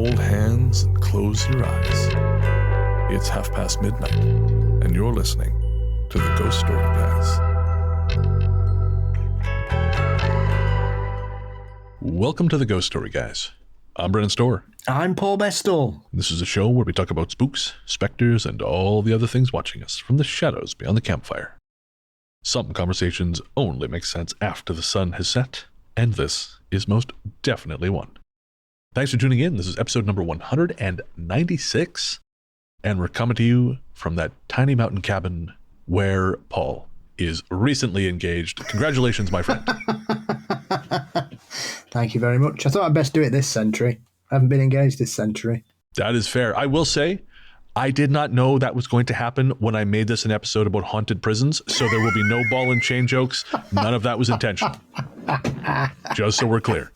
hold hands and close your eyes. It's midnight, and you're listening to the Ghost Story Guys. Welcome to the Ghost Story Guys. I'm Brennan Storr. I'm Paul Bestall. This is a show where we talk about spooks, specters, and all the other things watching us from the shadows beyond the campfire. Some conversations only make sense after the sun has set, and this is most definitely one. Thanks for tuning in. This is episode number 196, and we're coming to you from that tiny mountain cabin where Paul is recently engaged. Congratulations, my friend. Thank you very much. I thought I'd best do it this century. I haven't been engaged this century. That is fair. I will say, I did not know that was going to happen when I made this an episode about haunted prisons, so there will be no ball and chain jokes. None of that was intentional. Just so we're clear.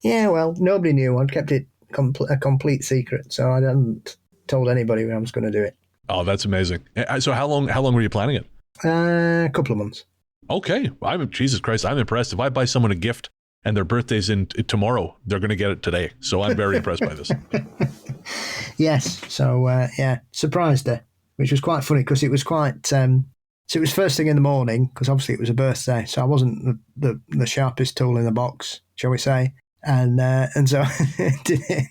Yeah, well, nobody knew. I'd kept it a complete secret, so I hadn't told anybody when I was going to do it. Oh, that's amazing. So how long were you planning it? A couple of months. Okay. Jesus Christ, I'm impressed. If I buy someone a gift and their birthday's in tomorrow, they're going to get it today. So I'm very impressed by this. Yes. So, surprised her, which was quite funny because it was quite... so it was first thing in the morning because obviously it was a birthday. So I wasn't the sharpest tool in the box, shall we say. And so did it.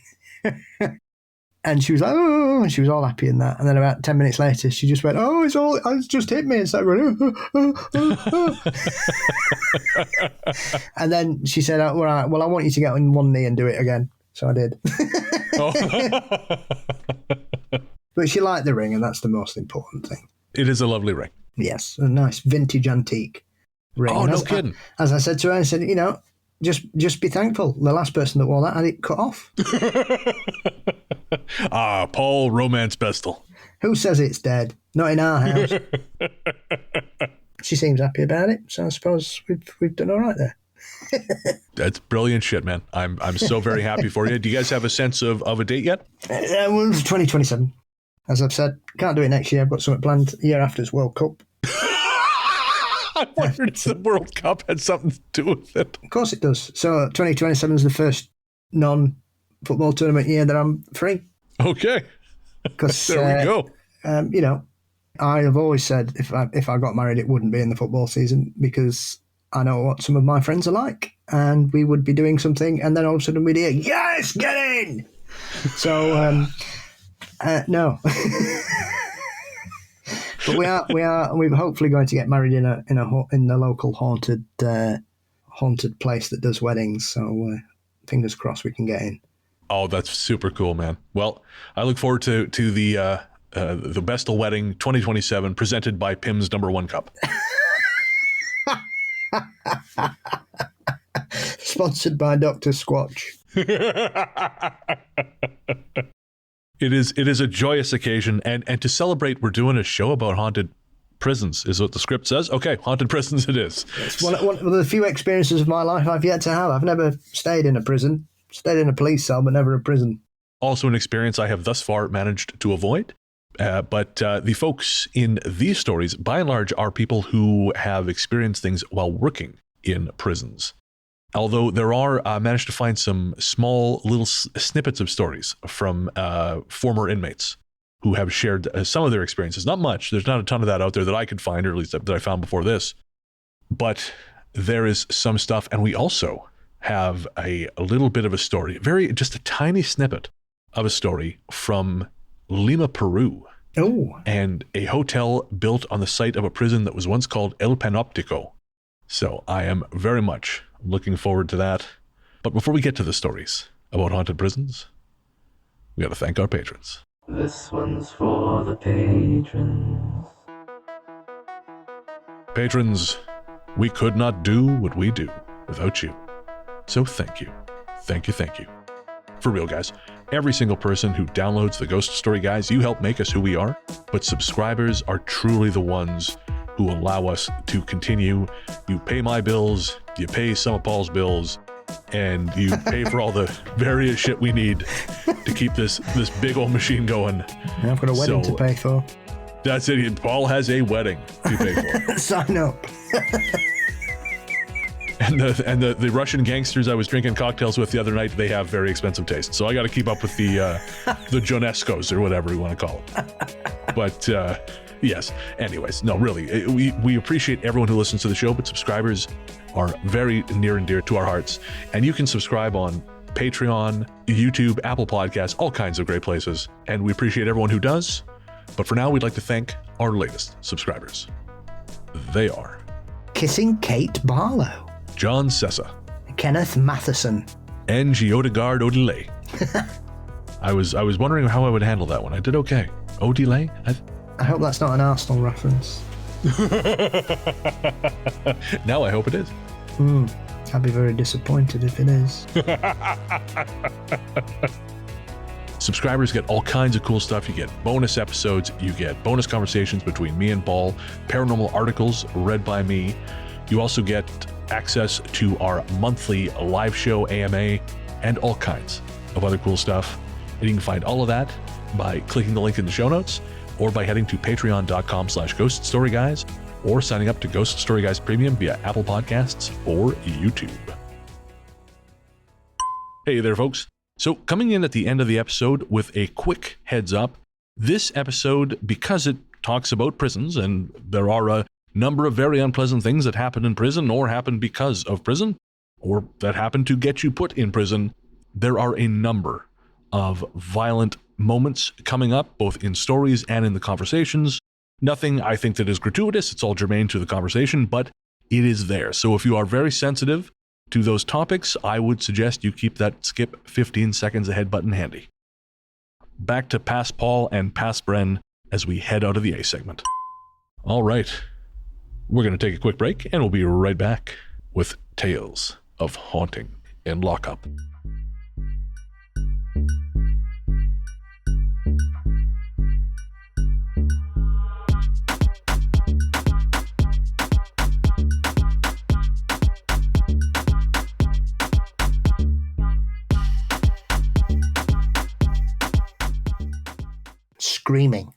And she was like, oh, and she was all happy in that. And then about 10 minutes later, she just went, oh, it's just hit me. And so going, oh. And then she said, oh, well, I want you to get on one knee and do it again. So I did. But she liked the ring, and that's the most important thing. It is a lovely ring. Yes, a nice vintage antique ring. Oh, no kidding. As I said to her, I said, just be thankful. The last person that wore that had it cut off. Paul Romance Bestel. Who says it's dead? Not in our house. She seems happy about it, so I suppose we've done all right there. That's brilliant shit, man. I'm so very happy for you. Do you guys have a sense of a date yet? Well, 2027. As I've said, can't do it next year. I've got something planned the year after it's World Cup. I wondered if the World Cup had something to do with it. Of course it does. So 2027 is the first non-football tournament year that I'm free. Okay. There we go. I have always said if I got married, it wouldn't be in the football season because I know what some of my friends are like, and we would be doing something, and then all of a sudden we'd hear, "Yes, get in!" So no. But we're hopefully going to get married in the local haunted place that does weddings. So fingers crossed we can get in. Oh, that's super cool, man. Well, I look forward to the Bestel Wedding 2027 presented by Pim's #1 Cup. Sponsored by Dr. Squatch. It is a joyous occasion, and to celebrate, we're doing a show about haunted prisons, is what the script says. Okay, haunted prisons it is. It's one of the few experiences of my life I've yet to have. I've never stayed in a prison. Stayed in a police cell, but never a prison. Also an experience I have thus far managed to avoid. But the folks in these stories, by and large, are people who have experienced things while working in prisons. Although there are, I managed to find some small little snippets of stories from former inmates who have shared some of their experiences. Not much. There's not a ton of that out there that I could find, or at least that I found before this. But there is some stuff, and we also have a little bit of a story, just a tiny snippet of a story from Lima, Peru. Oh. And a hotel built on the site of a prison that was once called El Panoptico. So I am very much looking forward to that. But before we get to the stories about haunted prisons, we got to thank our patrons. This one's for the patrons. Patrons, we could not do what we do without you. So thank you. Thank you, thank you. For real, guys. Every single person who downloads the Ghost Story Guys, you help make us who we are. But subscribers are truly the ones who allow us to continue. You pay my bills, you pay some of Paul's bills, and you pay for all the various shit we need to keep this big old machine going. I've got a wedding to pay for. That's it. Paul has a wedding to pay for. Sign up. And the Russian gangsters I was drinking cocktails with the other night, they have very expensive taste. So I got to keep up with the Joneskos or whatever you want to call them. But yes, anyways, no, really, we appreciate everyone who listens to the show, but subscribers are very near and dear to our hearts. And you can subscribe on Patreon, YouTube, Apple Podcasts, all kinds of great places. And we appreciate everyone who does. But for now, we'd like to thank our latest subscribers. They are Kissing Kate Barlow, John Sessa, Kenneth Matheson, and Giodegard Odile. I was wondering how I would handle that one. I did okay. Odile? I hope that's not an Arsenal reference. Now I hope it is. I'd be very disappointed if it is. Subscribers get all kinds of cool stuff. You get bonus episodes, you get bonus conversations between me and Paul, paranormal articles read by me. You also get access to our monthly live show AMA and all kinds of other cool stuff. And you can find all of that by clicking the link in the show notes or by heading to patreon.com/ghoststoryguys or signing up to Ghost Story Guys Premium via Apple Podcasts or YouTube. Hey there, folks. So coming in at the end of the episode with a quick heads up, this episode, because it talks about prisons, and there are a number of very unpleasant things that happen in prison or happen because of prison, or that happen to get you put in prison, there are a number of violent moments coming up, both in stories and in the conversations. Nothing, I think, that is gratuitous. It's all germane to the conversation, but it is there. So if you are very sensitive to those topics, I would suggest you keep that skip 15 seconds ahead button handy. Back to Past Paul and Past Bren as we head out of the A segment. All right, we're going to take a quick break and we'll be right back with Tales of Haunting in Lockup. Screaming.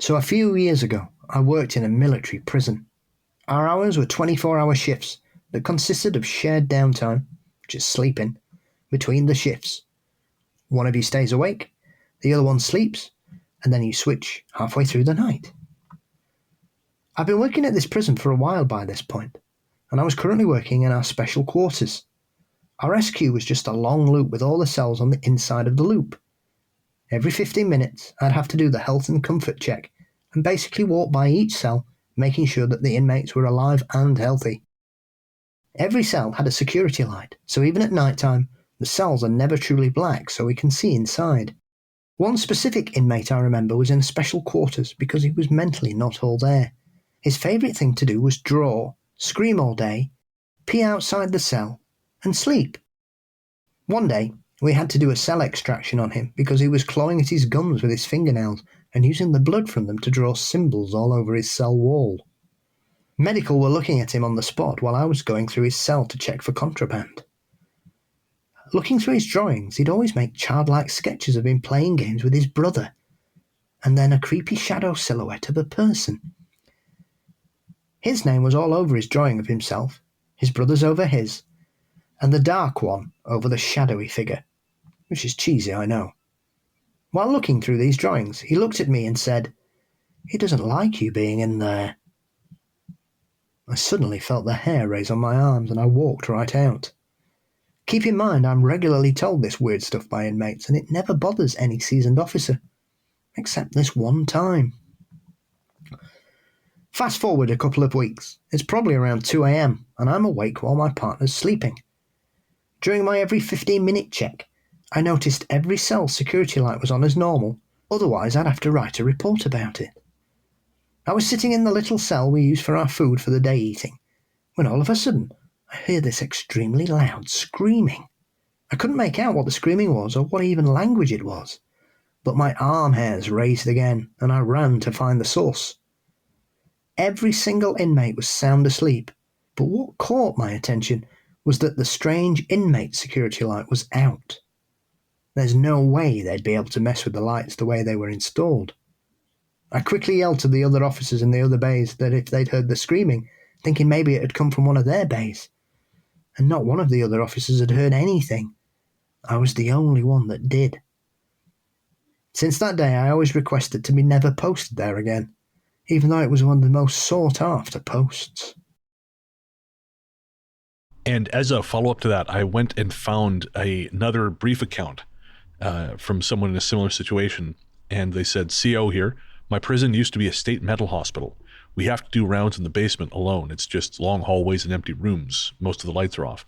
So a few years ago, I worked in a military prison. Our hours were 24-hour shifts that consisted of shared downtime, just sleeping, between the shifts. One of you stays awake, the other one sleeps, and then you switch halfway through the night. I've been working at this prison for a while by this point, and I was currently working in our special quarters. Our SQ was just a long loop with all the cells on the inside of the loop. Every 15 minutes, I'd have to do the health and comfort check and basically walk by each cell, making sure that the inmates were alive and healthy. Every cell had a security light, so even at night time, the cells are never truly black so we can see inside. One specific inmate I remember was in special quarters because he was mentally not all there. His favourite thing to do was draw, scream all day, pee outside the cell, and sleep. One day, we had to do a cell extraction on him because he was clawing at his gums with his fingernails and using the blood from them to draw symbols all over his cell wall. Medical were looking at him on the spot while I was going through his cell to check for contraband. Looking through his drawings, he'd always make childlike sketches of him playing games with his brother, and then a creepy shadow silhouette of a person. His name was all over his drawing of himself, his brother's over his, and the dark one over the shadowy figure, which is cheesy, I know. While looking through these drawings, he looked at me and said, "He doesn't like you being in there." I suddenly felt the hair raise on my arms and I walked right out. Keep in mind, I'm regularly told this weird stuff by inmates and it never bothers any seasoned officer, except this one time. Fast forward a couple of weeks. It's probably around 2 a.m. and I'm awake while my partner's sleeping. During my every 15-minute check, I noticed every cell's security light was on as normal, otherwise I'd have to write a report about it. I was sitting in the little cell we use for our food for the day eating, when all of a sudden I heard this extremely loud screaming. I couldn't make out what the screaming was or what even language it was, but my arm hairs raised again and I ran to find the source. Every single inmate was sound asleep, but what caught my attention was that the strange inmate security light was out. There's no way they'd be able to mess with the lights the way they were installed. I quickly yelled to the other officers in the other bays that if they'd heard the screaming, thinking maybe it had come from one of their bays, and not one of the other officers had heard anything. I was the only one that did. Since that day, I always requested to be never posted there again, even though it was one of the most sought-after posts. And as a follow-up to that, I went and found another brief account from someone in a similar situation, and they said, CO here, my prison used to be a state mental hospital. We have to do rounds in the basement alone. It's just long hallways and empty rooms. Most of the lights are off.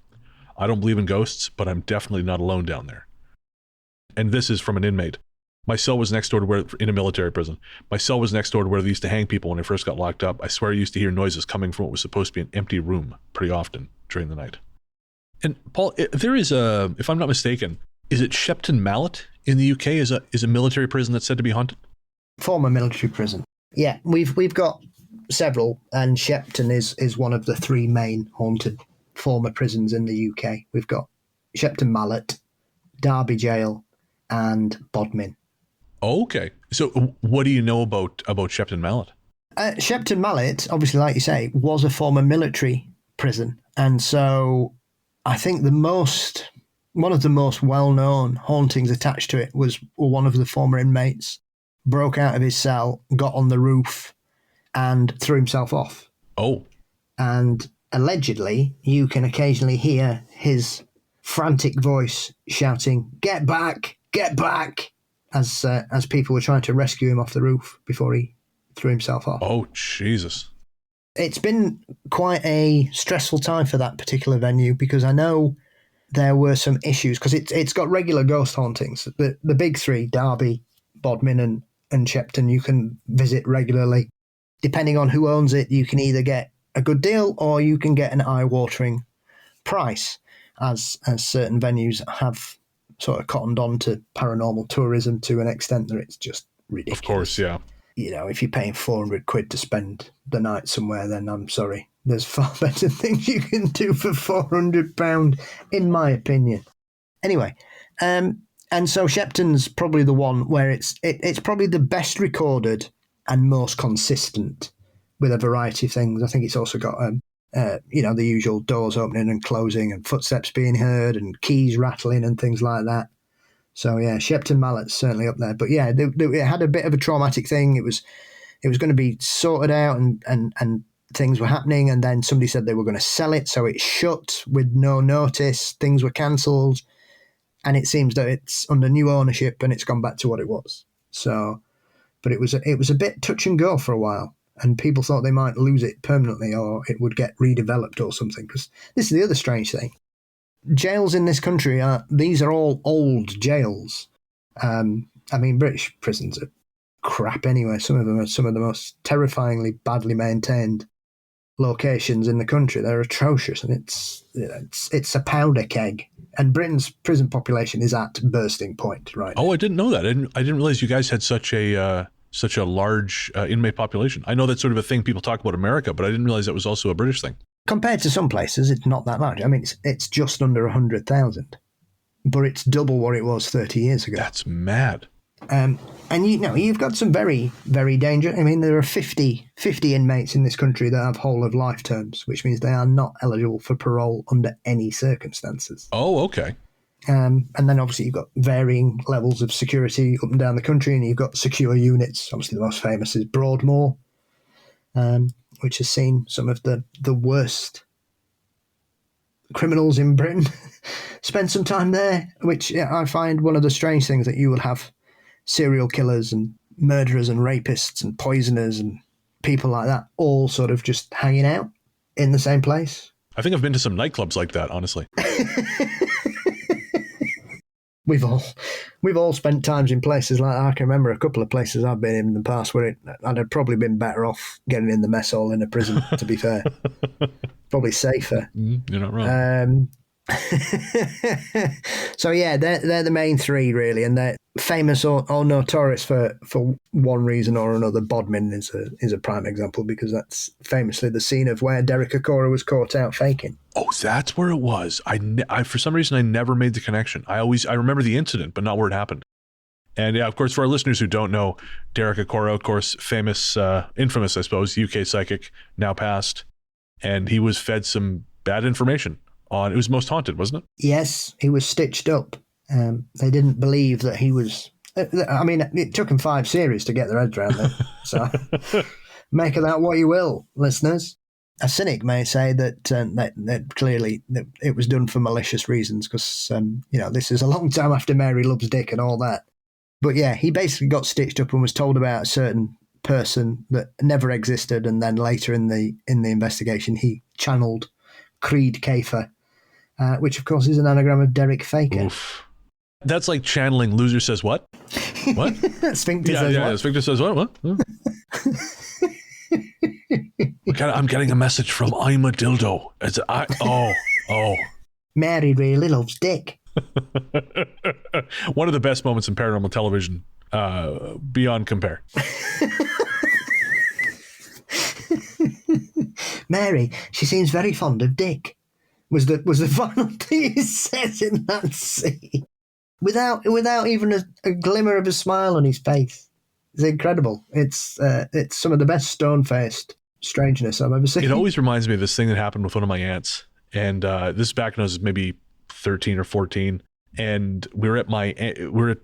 I don't believe in ghosts, but I'm definitely not alone down there. And this is from an inmate. My cell was next door to where, in a military prison, my cell was next door to where they used to hang people when I first got locked up. I swear I used to hear noises coming from what was supposed to be an empty room pretty often during the night. And Paul, there is a, if I'm not mistaken, is it Shepton Mallet in the UK is a military prison that's said to be haunted? Former military prison. Yeah, we've got several, and Shepton is one of the three main haunted former prisons in the UK. We've got Shepton Mallet, Derby Jail, and Bodmin. Okay. So what do you know about Shepton Mallet? Shepton Mallet, obviously, like you say, was a former military prison. And so I think one of the most well-known hauntings attached to it was one of the former inmates broke out of his cell, got on the roof, and threw himself off. Oh. And allegedly, you can occasionally hear his frantic voice shouting, "Get back! Get back!" as people were trying to rescue him off the roof before he threw himself off. Oh, Jesus. It's been quite a stressful time for that particular venue, because I know there were some issues, because it's got regular ghost hauntings. The big three, Derby, Bodmin and Shepton, you can visit regularly. Depending on who owns it, you can either get a good deal or you can get an eye-watering price, as certain venues have sort of cottoned on to paranormal tourism to an extent that it's just ridiculous. Of course, yeah. You know, if you're paying £400 to spend the night somewhere, then I'm sorry. There's far better things you can do for £400, in my opinion. Anyway, and so Shepton's probably the one where it's probably the best recorded and most consistent with a variety of things. I think it's also got, the usual doors opening and closing and footsteps being heard and keys rattling and things like that. So yeah, Shepton Mallet's certainly up there. But yeah, it had a bit of a traumatic thing. It was going to be sorted out and things were happening, and then somebody said they were going to sell it, so it shut with no notice. Things were cancelled, and it seems that it's under new ownership and it's gone back to what it was. So, but it was a bit touch and go for a while, and people thought they might lose it permanently or it would get redeveloped or something. Because this is the other strange thing. Jails in this country these are all old jails. British prisons are crap anyway. Some of them are some of the most terrifyingly badly maintained locations in the country. They're atrocious, and it's a powder keg. And Britain's prison population is at bursting point right now. Oh, I didn't know that. I didn't realize you guys had such a large inmate population. I know that's sort of a thing people talk about America, but I didn't realize that was also a British thing. Compared to some places, it's not that large. I mean, it's just under 100,000, but it's double what it was 30 years ago. That's mad. And you've got some very, very dangerous. I mean, there are 50 inmates in this country that have whole of life terms, which means they are not eligible for parole under any circumstances. Oh, okay. And then obviously you've got varying levels of security up and down the country, and you've got secure units. Obviously the most famous is Broadmoor, which has seen some of the worst criminals in Britain spend some time there, which I find one of the strange things, that you will have serial killers and murderers and rapists and poisoners and people like that all sort of just hanging out in the same place. I think I've been to some nightclubs like that, honestly. We've all spent times in places like that. I can remember a couple of places I've been in the past where I'd have probably been better off getting in the mess hall in a prison, to be fair. Probably safer. You're not wrong. So yeah, they're the main three really, and they're famous or notorious for one reason or another. Bodmin is a prime example, because that's famously the scene of where Derek Okora was caught out faking. Oh, that's where it was. I for some reason I never made the connection. I remember the incident, but not where it happened. And yeah, of course, for our listeners who don't know, Derek Okora, of course, famous, infamous, I suppose, UK psychic, now passed, and he was fed some bad information it was Most Haunted, wasn't it? Yes, he was stitched up. They didn't believe that he was... I mean, it took him 5 series to get their heads around it. So make of that what you will, listeners. A cynic may say that clearly that it was done for malicious reasons because, this is a long time after Mary Loves Dick and all that. But yeah, he basically got stitched up and was told about a certain person that never existed, and then later in the investigation he channeled Creed Kafer, which of course is an anagram of Derek Faker. Oof. That's like channeling Loser Says What? What? Sphincter says what? Yeah, Sphincter says what? I'm getting a message from I'm a dildo. Mary really loves dick. One of the best moments in paranormal television, beyond compare. Mary, she seems very fond of dick. Was the final thing he says in that scene, without even a glimmer of a smile on his face. It's incredible. It's some of the best stone-faced strangeness I've ever seen. It always reminds me of this thing that happened with one of my aunts, and this is back when I was maybe 13 or 14, and we're at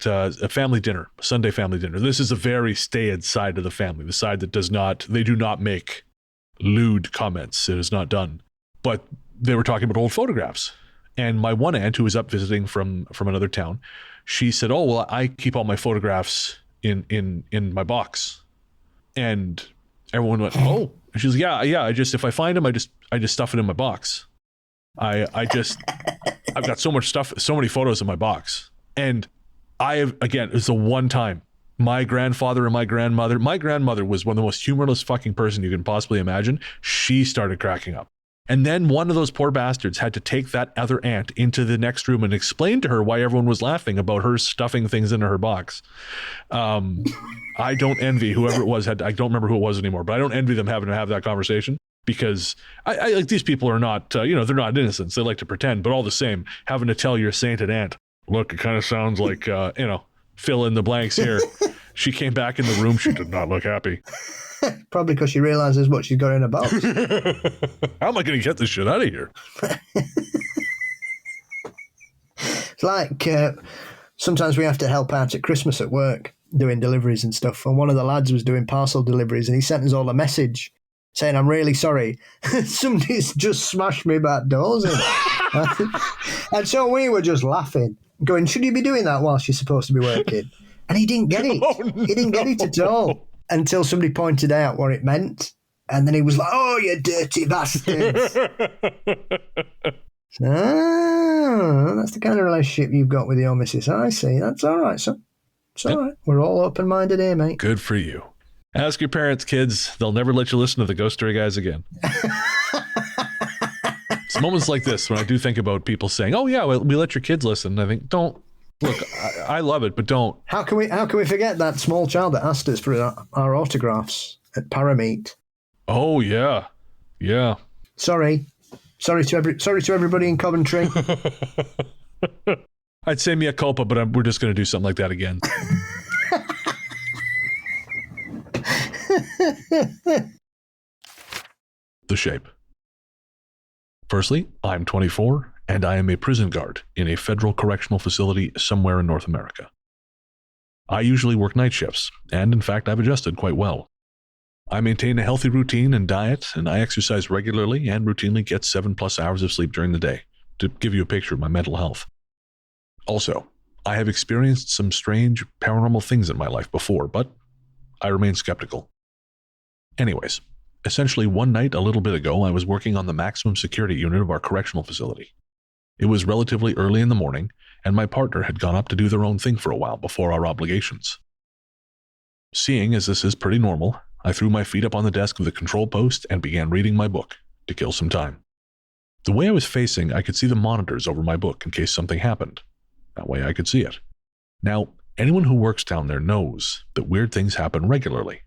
a family dinner, a Sunday family dinner. This is a very staid side of the family, the side that they do not make lewd comments. It is not done. But they were talking about old photographs. And my one aunt, who was up visiting from another town, she said, "Oh, well, I keep all my photographs in my box." And everyone went, "Oh." And she was, yeah. If I find them, I just stuff it in my box. I've got so much stuff, so many photos in my box. And it's the one time my grandfather and my grandmother was one of the most humorless fucking person you can possibly imagine. She started cracking up. And then one of those poor bastards had to take that other aunt into the next room and explain to her why everyone was laughing about her stuffing things into her box. I don't envy whoever it was. I don't remember who it was anymore, but I don't envy them having to have that conversation, because I like, these people are not, they're not innocents. They like to pretend, but all the same, having to tell your sainted aunt, look, it kind of sounds like, fill in the blanks here. She came back in the room. She did not look happy. Probably because she realizes what she's got in her box. How am I going to get this shit out of here? It's like sometimes we have to help out at Christmas at work doing deliveries and stuff. And one of the lads was doing parcel deliveries and he sent us all a message saying, "I'm really sorry. Somebody's just smashed me back doors in." And so we were just laughing, going, "Should you be doing that whilst you're supposed to be working?" And he didn't get it. Oh, no. He didn't get it at all until somebody pointed out what it meant. And then he was like, "Oh, you dirty bastards." That's the kind of relationship you've got with your missus. I see. That's all right, son. It's all right. We're all open-minded here, mate. Good for you. Ask your parents, kids. They'll never let you listen to the Ghost Story Guys again. It's moments like this when I do think about people saying, "Oh, yeah, well, we let your kids listen." I think, don't. Look, I love it, but don't. How can we forget that small child that asked us for our autographs at Parameet? Oh, yeah. Yeah. Sorry to everybody in Coventry. I'd say mea culpa, but we're just going to do something like that again. The shape. Firstly, I'm 24, and I am a prison guard in a federal correctional facility somewhere in North America. I usually work night shifts, and in fact, I've adjusted quite well. I maintain a healthy routine and diet, and I exercise regularly and routinely get 7+ hours of sleep during the day, to give you a picture of my mental health. Also, I have experienced some strange paranormal things in my life before, but I remain skeptical. Anyways, essentially one night a little bit ago, I was working on the maximum security unit of our correctional facility. It was relatively early in the morning, and my partner had gone up to do their own thing for a while before our obligations. Seeing as this is pretty normal, I threw my feet up on the desk of the control post and began reading my book to kill some time. The way I was facing, I could see the monitors over my book in case something happened. That way I could see it. Now, anyone who works down there knows that weird things happen regularly.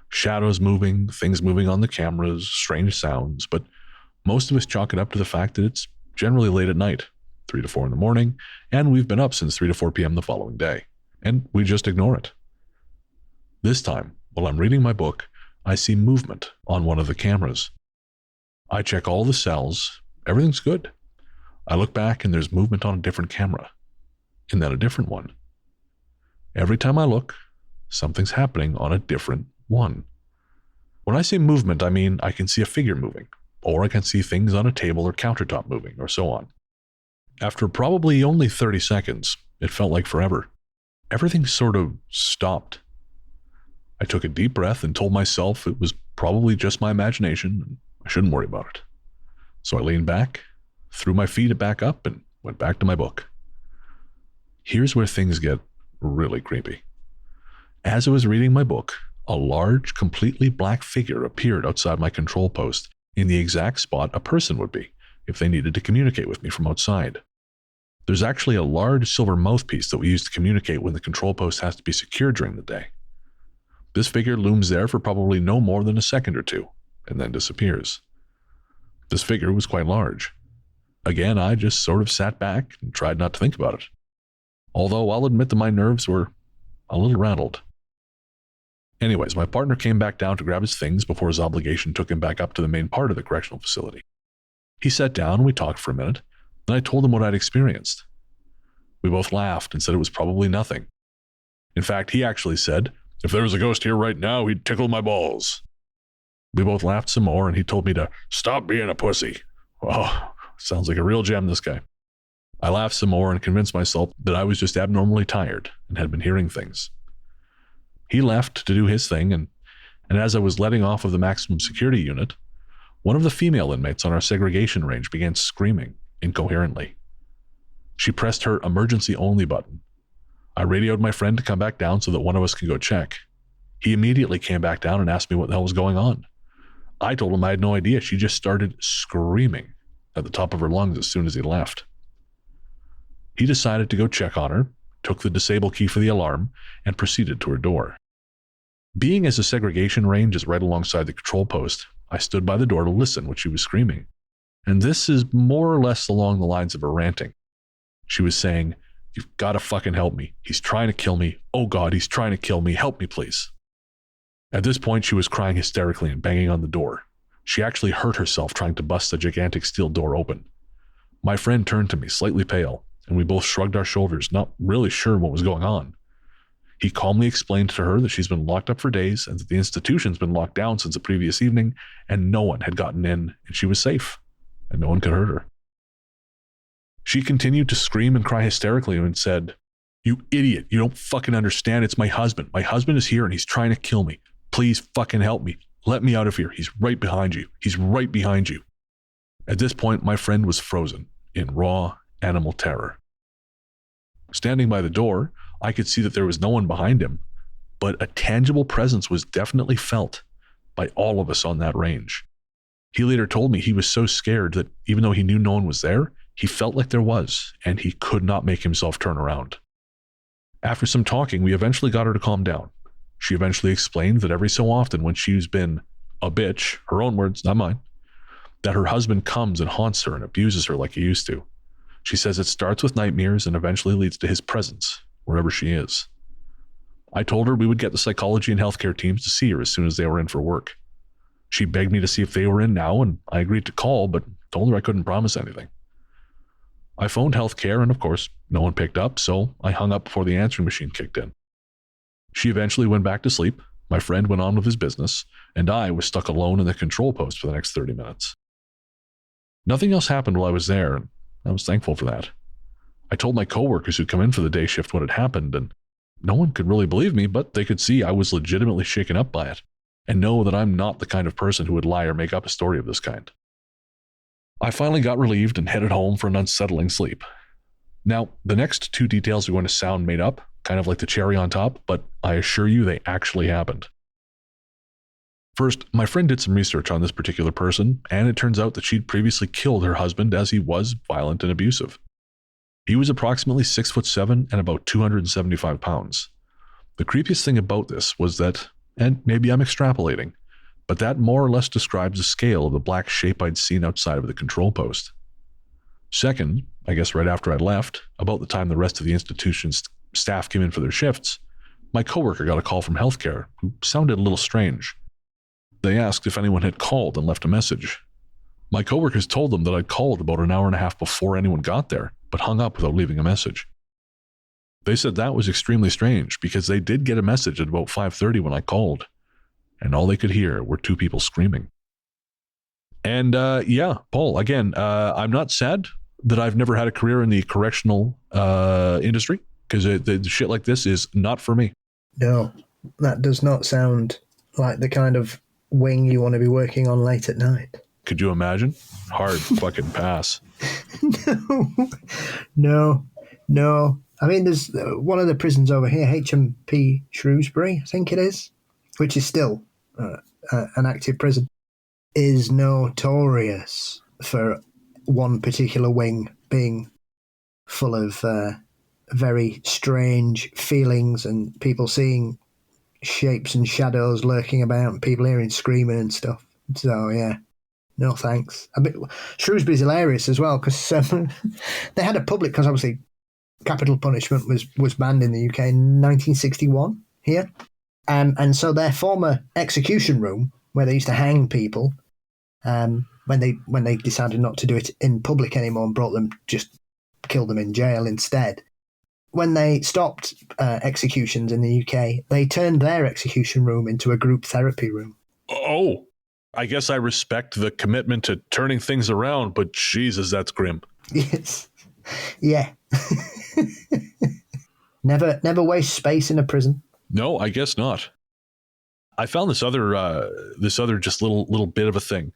Shadows moving, things moving on the cameras, strange sounds, but most of us chalk it up to the fact that it's generally late at night, 3 to 4 in the morning, and we've been up since 3 to 4 p.m. the following day, and we just ignore it. This time, while I'm reading my book, I see movement on one of the cameras. I check all the cells, everything's good. I look back and there's movement on a different camera, and then a different one. Every time I look, something's happening on a different one. When I say movement, I mean I can see a figure moving, or I can see things on a table or countertop moving, or so on. After probably only 30 seconds, it felt like forever. Everything sort of stopped. I took a deep breath and told myself it was probably just my imagination and I shouldn't worry about it. So I leaned back, threw my feet back up, and went back to my book. Here's where things get really creepy. As I was reading my book, a large, completely black figure appeared outside my control post in the exact spot a person would be if they needed to communicate with me from outside. There's actually a large silver mouthpiece that we use to communicate when the control post has to be secured during the day. This figure looms there for probably no more than a second or two, and then disappears. This figure was quite large. Again, I just sort of sat back and tried not to think about it. Although I'll admit that my nerves were a little rattled. Anyways, my partner came back down to grab his things before his obligation took him back up to the main part of the correctional facility. He sat down and we talked for a minute, then I told him what I'd experienced. We both laughed and said it was probably nothing. In fact, he actually said, "If there was a ghost here right now, he'd tickle my balls." We both laughed some more and he told me to stop being a pussy. Oh, sounds like a real gem, this guy. I laughed some more and convinced myself that I was just abnormally tired and had been hearing things. He left to do his thing, and as I was letting off of the maximum security unit, one of the female inmates on our segregation range began screaming incoherently. She pressed her emergency only button. I radioed my friend to come back down so that one of us could go check. He immediately came back down and asked me what the hell was going on. I told him I had no idea. She just started screaming at the top of her lungs as soon as he left. He decided to go check on her, took the disable key for the alarm, and proceeded to her door. Being as the segregation range is right alongside the control post, I stood by the door to listen when she was screaming. And this is more or less along the lines of her ranting. She was saying, "You've got to fucking help me. He's trying to kill me. Oh God, he's trying to kill me. Help me, please." At this point, she was crying hysterically and banging on the door. She actually hurt herself trying to bust the gigantic steel door open. My friend turned to me, slightly pale, and we both shrugged our shoulders, not really sure what was going on. He calmly explained to her that she's been locked up for days and that the institution's been locked down since the previous evening and no one had gotten in and she was safe and no one could hurt her. She continued to scream and cry hysterically and said, "You idiot, you don't fucking understand. It's my husband. My husband is here and he's trying to kill me. Please fucking help me. Let me out of here. He's right behind you. He's right behind you." At this point, my friend was frozen in raw animal terror. Standing by the door, I could see that there was no one behind him, but a tangible presence was definitely felt by all of us on that range. He later told me he was so scared that even though he knew no one was there, he felt like there was, and he could not make himself turn around. After some talking, we eventually got her to calm down. She eventually explained that every so often when she's been a bitch, her own words, not mine, that her husband comes and haunts her and abuses her like he used to. She says it starts with nightmares and eventually leads to his presence, wherever she is. I told her we would get the psychology and healthcare teams to see her as soon as they were in for work. She begged me to see if they were in now, and I agreed to call, but told her I couldn't promise anything. I phoned healthcare, and of course, no one picked up, so I hung up before the answering machine kicked in. She eventually went back to sleep, my friend went on with his business, and I was stuck alone in the control post for the next 30 minutes. Nothing else happened while I was there, and I was thankful for that. I told my coworkers who'd come in for the day shift what had happened, and no one could really believe me, but they could see I was legitimately shaken up by it, and know that I'm not the kind of person who would lie or make up a story of this kind. I finally got relieved and headed home for an unsettling sleep. Now, the next two details are going to sound made up, kind of like the cherry on top, but I assure you they actually happened. First, my friend did some research on this particular person, and it turns out that she'd previously killed her husband as he was violent and abusive. He was approximately 6'7" and about 275 pounds. The creepiest thing about this was that, and maybe I'm extrapolating, but that more or less describes the scale of the black shape I'd seen outside of the control post. Second, I guess right after I left, about the time the rest of the institution's staff came in for their shifts, my coworker got a call from healthcare who sounded a little strange. They asked if anyone had called and left a message. My coworkers told them that I'd called about an hour and a half before anyone got there, but hung up without leaving a message. They said that was extremely strange because they did get a message at about 5:30 when I called, and all they could hear were two people screaming. And yeah, Paul, again, I'm not sad that I've never had a career in the correctional industry, because the shit like this is not for me. No, that does not sound like the kind of wing you want to be working on late at night. Could you imagine? Hard fucking pass. No. I mean, there's one of the prisons over here, HMP Shrewsbury, I think it is, which is still an active prison, is notorious for one particular wing being full of very strange feelings and people seeing shapes and shadows lurking about and people hearing screaming and stuff. So, yeah, no thanks. Shrewsbury's hilarious as well because they had a public, because obviously capital punishment was banned in the UK in 1961 here. And so their former execution room, where they used to hang people, when they decided not to do it in public anymore and brought them, just killed them in jail instead. When they stopped executions in the UK, they turned their execution room into a group therapy room. Oh, I guess I respect the commitment to turning things around, but Jesus, that's grim. Yes. Yeah. Never waste space in a prison. No, I guess not. I found this other just little bit of a thing.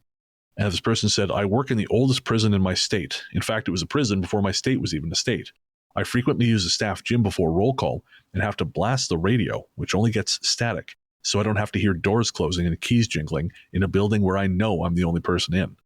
And this person said, I work in the oldest prison in my state. In fact, it was a prison before my state was even a state. I frequently use the staff gym before roll call and have to blast the radio, which only gets static, so I don't have to hear doors closing and keys jingling in a building where I know I'm the only person in.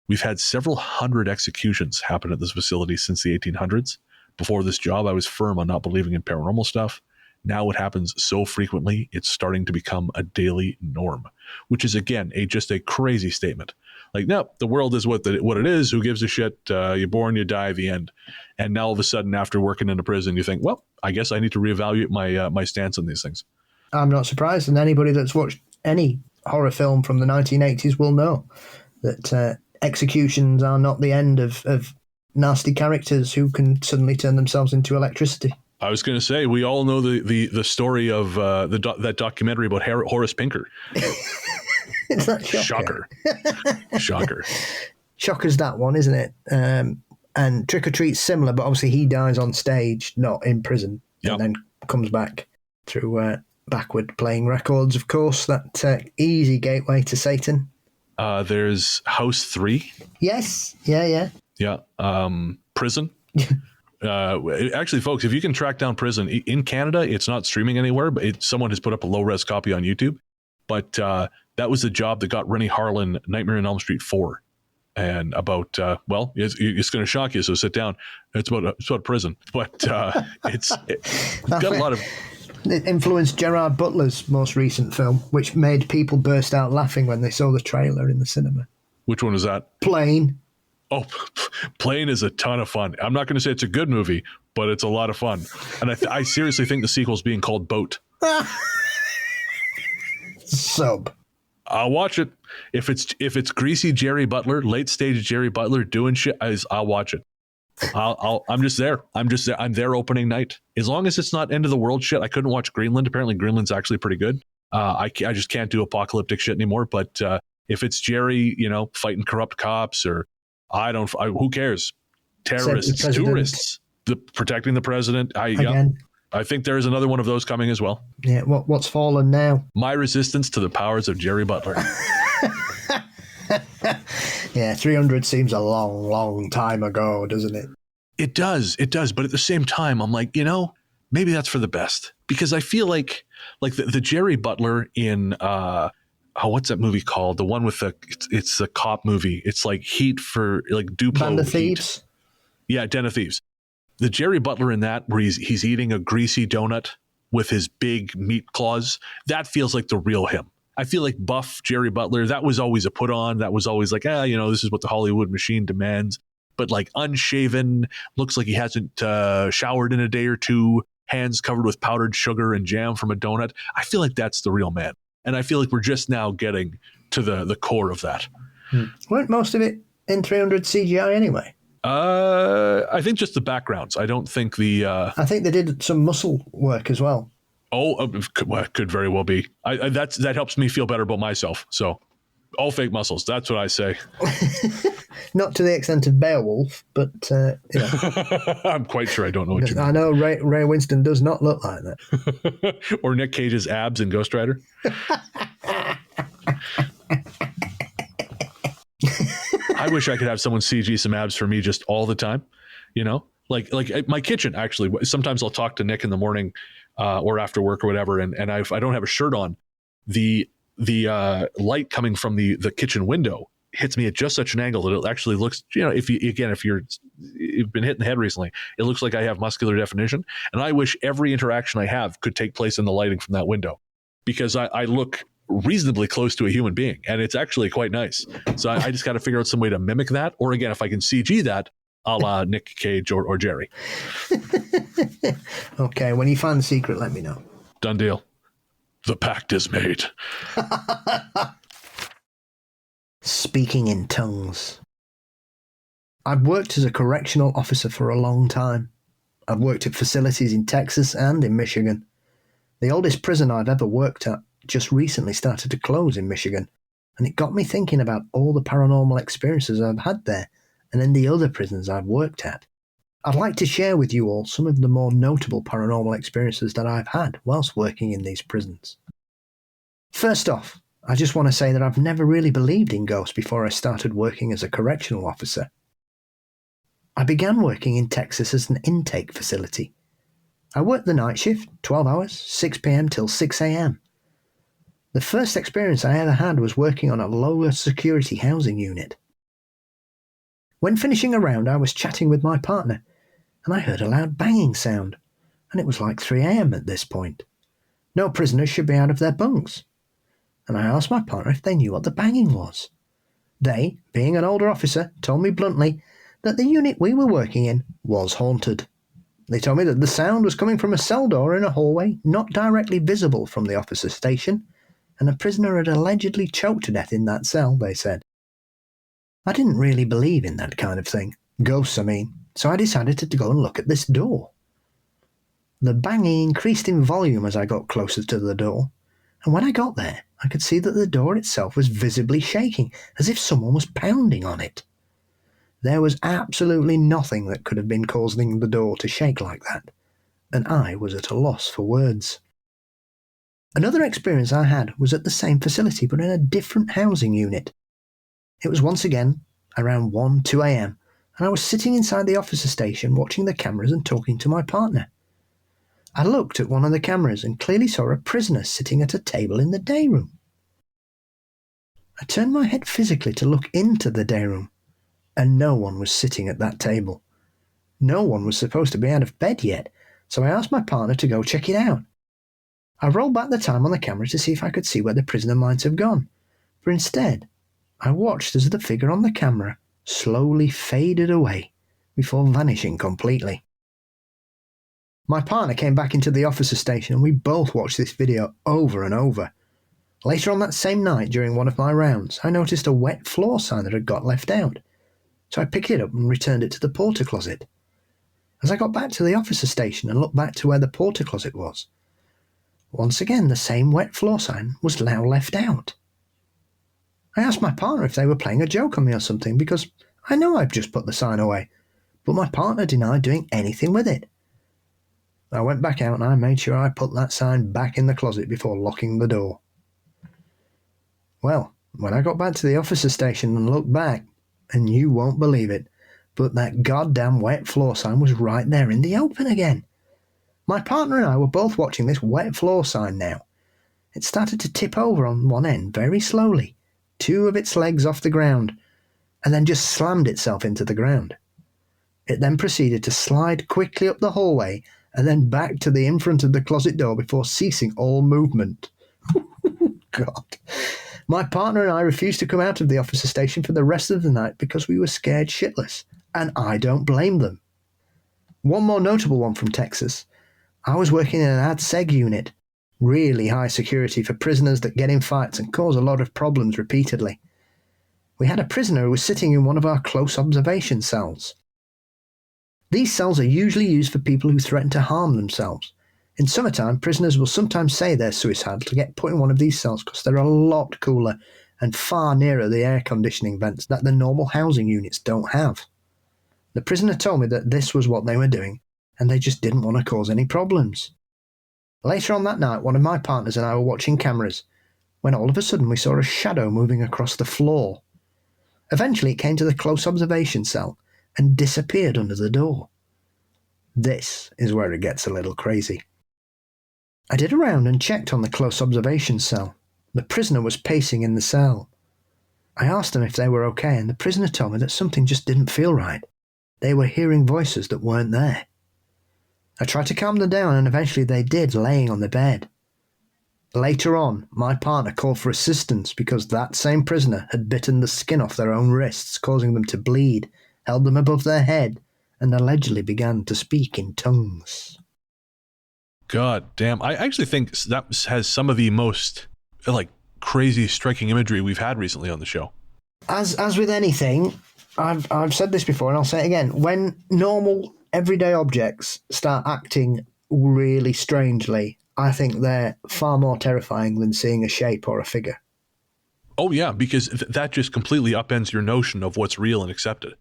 We've had several hundred executions happen at this facility since the 1800s. Before this job, I was firm on not believing in paranormal stuff. Now it happens so frequently, it's starting to become a daily norm, which is, again, just a crazy statement. Like, no, the world is what it is. Who gives a shit? You're born, you die, the end. And now all of a sudden, after working in a prison, you think, well, I guess I need to reevaluate my stance on these things. I'm not surprised, and anybody that's watched any horror film from the 1980s will know that executions are not the end of nasty characters who can suddenly turn themselves into electricity. I was going to say, we all know the story of that documentary about Horace Pinker. It's not Shocker. Shocker. Shocker's that one, isn't it? And Trick or Treat's similar, but obviously he dies on stage, not in prison, and then comes back through backward playing records, of course. That easy gateway to Satan. There's House 3. Yes. Yeah. Prison. Actually, folks, if you can track down Prison in Canada, it's not streaming anywhere, but someone has put up a low-res copy on YouTube. But that was the job that got Rennie Harlan Nightmare on Elm Street 4. And about, it's going to shock you, so sit down. It's about prison. But it's got a lot of... It influenced Gerard Butler's most recent film, which made people burst out laughing when they saw the trailer in the cinema. Which one was that? Plane. Oh, Plane is a ton of fun. I'm not going to say it's a good movie, but it's a lot of fun. And I seriously think the sequel's being called Boat. Sub. I'll watch it. If it's greasy Jerry Butler, late stage Jerry Butler doing shit, I'll watch it. I'm just there. I'm there opening night. As long as it's not end of the world shit. I couldn't watch Greenland. Apparently Greenland's actually pretty good. I just can't do apocalyptic shit anymore. But if it's Jerry, fighting corrupt cops, or who cares? Terrorists, tourists, protecting the president. I think there's another one of those coming as well. Yeah. What's fallen now? My resistance to the powers of Jerry Butler. Yeah, 300 seems a long, long time ago, doesn't it? It does. But at the same time, I'm like, maybe that's for the best. Because I feel like the Jerry Butler in, what's that movie called? The one with it's the cop movie. It's like Heat for like Duplo. Band of Thieves? Heat. Yeah, Den of Thieves. The Jerry Butler in that, where he's eating a greasy donut with his big meat claws, that feels like the real him. I feel like buff Jerry Butler, that was always a put on. That was always like, this is what the Hollywood machine demands. But like unshaven, looks like he hasn't showered in a day or two, hands covered with powdered sugar and jam from a donut. I feel like that's the real man. And I feel like we're just now getting to the core of that. Weren't most of it in 300 CGI anyway? I think just the backgrounds. I don't think the... I think they did some muscle work as well. Could very well be. That helps me feel better about myself. So, all fake muscles. That's what I say. Not to the extent of Beowulf, but I'm quite sure I don't know what you mean. I know Ray Winston does not look like that. Or Nick Cage's abs in Ghost Rider. I wish I could have someone CG some abs for me just all the time. Like my kitchen. Actually, sometimes I'll talk to Nick in the morning. Or after work or whatever, and if I don't have a shirt on, the light coming from the kitchen window hits me at just such an angle that it actually looks, if you've been hit in the head recently, it looks like I have muscular definition. And I wish every interaction I have could take place in the lighting from that window, because I look reasonably close to a human being, and it's actually quite nice. So I just got to figure out some way to mimic that, or again, if I can CG that, a la Nick Cage or Jerry. Okay, when you find the secret, let me know. Done deal. The pact is made. Speaking in tongues. I've worked as a correctional officer for a long time. I've worked at facilities in Texas and in Michigan. The oldest prison I've ever worked at just recently started to close in Michigan, and it got me thinking about all the paranormal experiences I've had there and in the other prisons I've worked at. I'd like to share with you all some of the more notable paranormal experiences that I've had whilst working in these prisons. First off, I just want to say that I've never really believed in ghosts before I started working as a correctional officer. I began working in Texas as an intake facility. I worked the night shift, 12 hours, 6 p.m. till 6 a.m. The first experience I ever had was working on a lower security housing unit. When finishing a round, I was chatting with my partner, and I heard a loud banging sound, and it was like 3 a.m. at this point. No prisoners should be out of their bunks. And I asked my partner if they knew what the banging was. They, being an older officer, told me bluntly that the unit we were working in was haunted. They told me that the sound was coming from a cell door in a hallway not directly visible from the officer station, and a prisoner had allegedly choked to death in that cell, they said. I didn't really believe in that kind of thing. Ghosts, I mean. So I decided to go and look at this door. The banging increased in volume as I got closer to the door, and when I got there, I could see that the door itself was visibly shaking, as if someone was pounding on it. There was absolutely nothing that could have been causing the door to shake like that, and I was at a loss for words. Another experience I had was at the same facility, but in a different housing unit. It was once again around 2 a.m, and I was sitting inside the officer station watching the cameras and talking to my partner. I looked at one of the cameras and clearly saw a prisoner sitting at a table in the day room. I turned my head physically to look into the day room, and no one was sitting at that table. No one was supposed to be out of bed yet, so I asked my partner to go check it out. I rolled back the time on the camera to see if I could see where the prisoner might have gone, but instead, I watched as the figure on the camera slowly faded away before vanishing completely. My partner came back into the officer station and we both watched this video over and over. Later on that same night, during one of my rounds, I noticed a wet floor sign that had got left out, so I picked it up and returned it to the porter closet. As I got back to the officer station and looked back to where the porter closet was, once again the same wet floor sign was now left out. I asked my partner if they were playing a joke on me or something, because I know I've just put the sign away, but my partner denied doing anything with it. I went back out and I made sure I put that sign back in the closet before locking the door. Well, when I got back to the officer station and looked back, and you won't believe it, but that goddamn wet floor sign was right there in the open again. My partner and I were both watching this wet floor sign now. It started to tip over on one end very slowly, 2 of its legs off the ground, and then just slammed itself into the ground. It then proceeded to slide quickly up the hallway and then back to the in front of the closet door before ceasing all movement. God. My partner and I refused to come out of the officer station for the rest of the night because we were scared shitless, and I don't blame them. One more notable one from Texas. I was working in an ad seg unit, really high security for prisoners that get in fights and cause a lot of problems repeatedly. we had a prisoner who was sitting in one of our close observation cells. These cells are usually used for people who threaten to harm themselves. In summertime, prisoners will sometimes say they're suicidal to get put in one of these cells because they're a lot cooler and far nearer the air conditioning vents that the normal housing units don't have. The prisoner told me that this was what they were doing, and they just didn't want to cause any problems. Later on that night, one of my partners and I were watching cameras, when all of a sudden we saw a shadow moving across the floor. Eventually it came to the close observation cell and disappeared under the door. This is where it gets a little crazy. I did a round and checked on the close observation cell. The prisoner was pacing in the cell. I asked them if they were okay, and the prisoner told me that something just didn't feel right. They were hearing voices that weren't there. I tried to calm them down, and eventually they did, laying on the bed. Later on, my partner called for assistance because that same prisoner had bitten the skin off their own wrists, causing them to bleed, held them above their head, and allegedly began to speak in tongues. God damn. I actually think that has some of the most, crazy, striking imagery we've had recently on the show. As with anything, I've said this before and I'll say it again. When normal, everyday objects start acting really strangely, I think they're far more terrifying than seeing a shape or a figure. Oh, yeah, because that just completely upends your notion of what's real and accepted.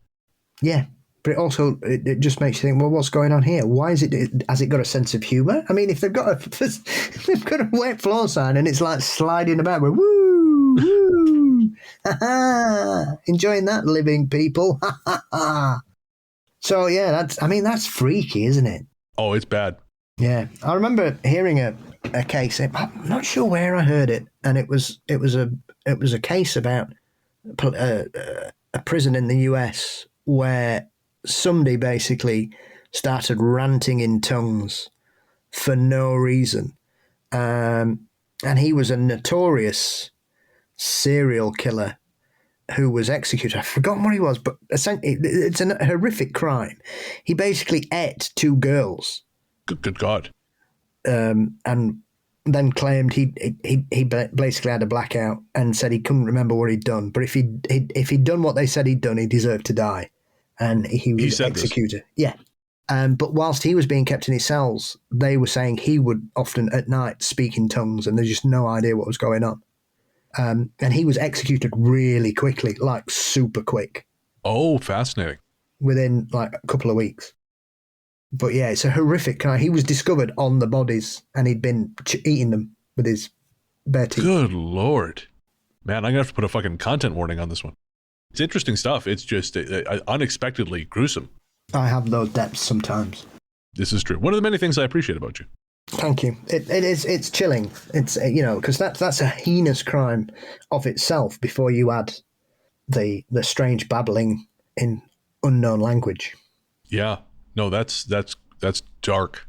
Yeah. But it also, it just makes you think, well, what's going on here? Why is it, has it got a sense of humour? I mean, if they've got a wet floor sign and it's like sliding about, woo, woo, ha ha, enjoying that, living people, ha ha ha. So yeah, that's freaky, isn't it? Oh, it's bad. Yeah. I remember hearing a case, I'm not sure where I heard it, and it was a case about a prison in the US where somebody basically started ranting in tongues for no reason. And he was a notorious serial killer who was executed. I've forgotten what he was, but essentially it's a horrific crime. He basically ate 2 girls. Good God. And then claimed he basically had a blackout and said he couldn't remember what he'd done. But if he'd done what they said he'd done, he deserved to die. And he was executed. Yeah. But whilst he was being kept in his cells, they were saying he would often at night speak in tongues and there's just no idea what was going on. And he was executed really quickly, like super quick. Oh, fascinating. Within like a couple of weeks. But yeah, it's a horrific crime. He was discovered on the bodies and he'd been eating them with his bare teeth. Good Lord. Man, I'm going to have to put a fucking content warning on this one. It's interesting stuff. It's just unexpectedly gruesome. I have those depths sometimes. This is true. One of the many things I appreciate about you. Thank you. It's chilling. It's, because that's a heinous crime of itself before you add the strange babbling in unknown language. Yeah. No, that's dark.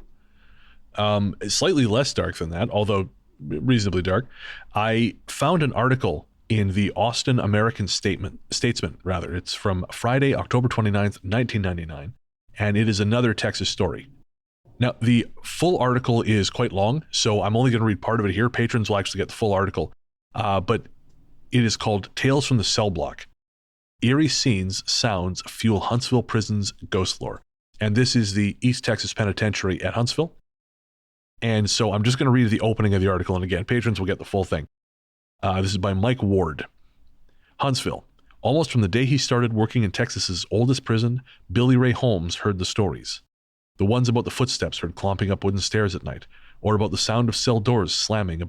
Slightly less dark than that, although reasonably dark. I found an article in the Austin American Statesman. It's from Friday, October 29th, 1999, and it is another Texas story. Now, the full article is quite long, so I'm only going to read part of it here. Patrons will actually get the full article, but it is called Tales from the Cell Block. Eerie scenes, sounds fuel Huntsville Prison's ghost lore. And this is the East Texas Penitentiary at Huntsville. And so I'm just going to read the opening of the article, and again, patrons will get the full thing. This is by Mike Ward. Huntsville. Almost from the day he started working in Texas's oldest prison, Billy Ray Holmes heard the stories. The ones about the footsteps heard clomping up wooden stairs at night, or about the sound of cell doors slamming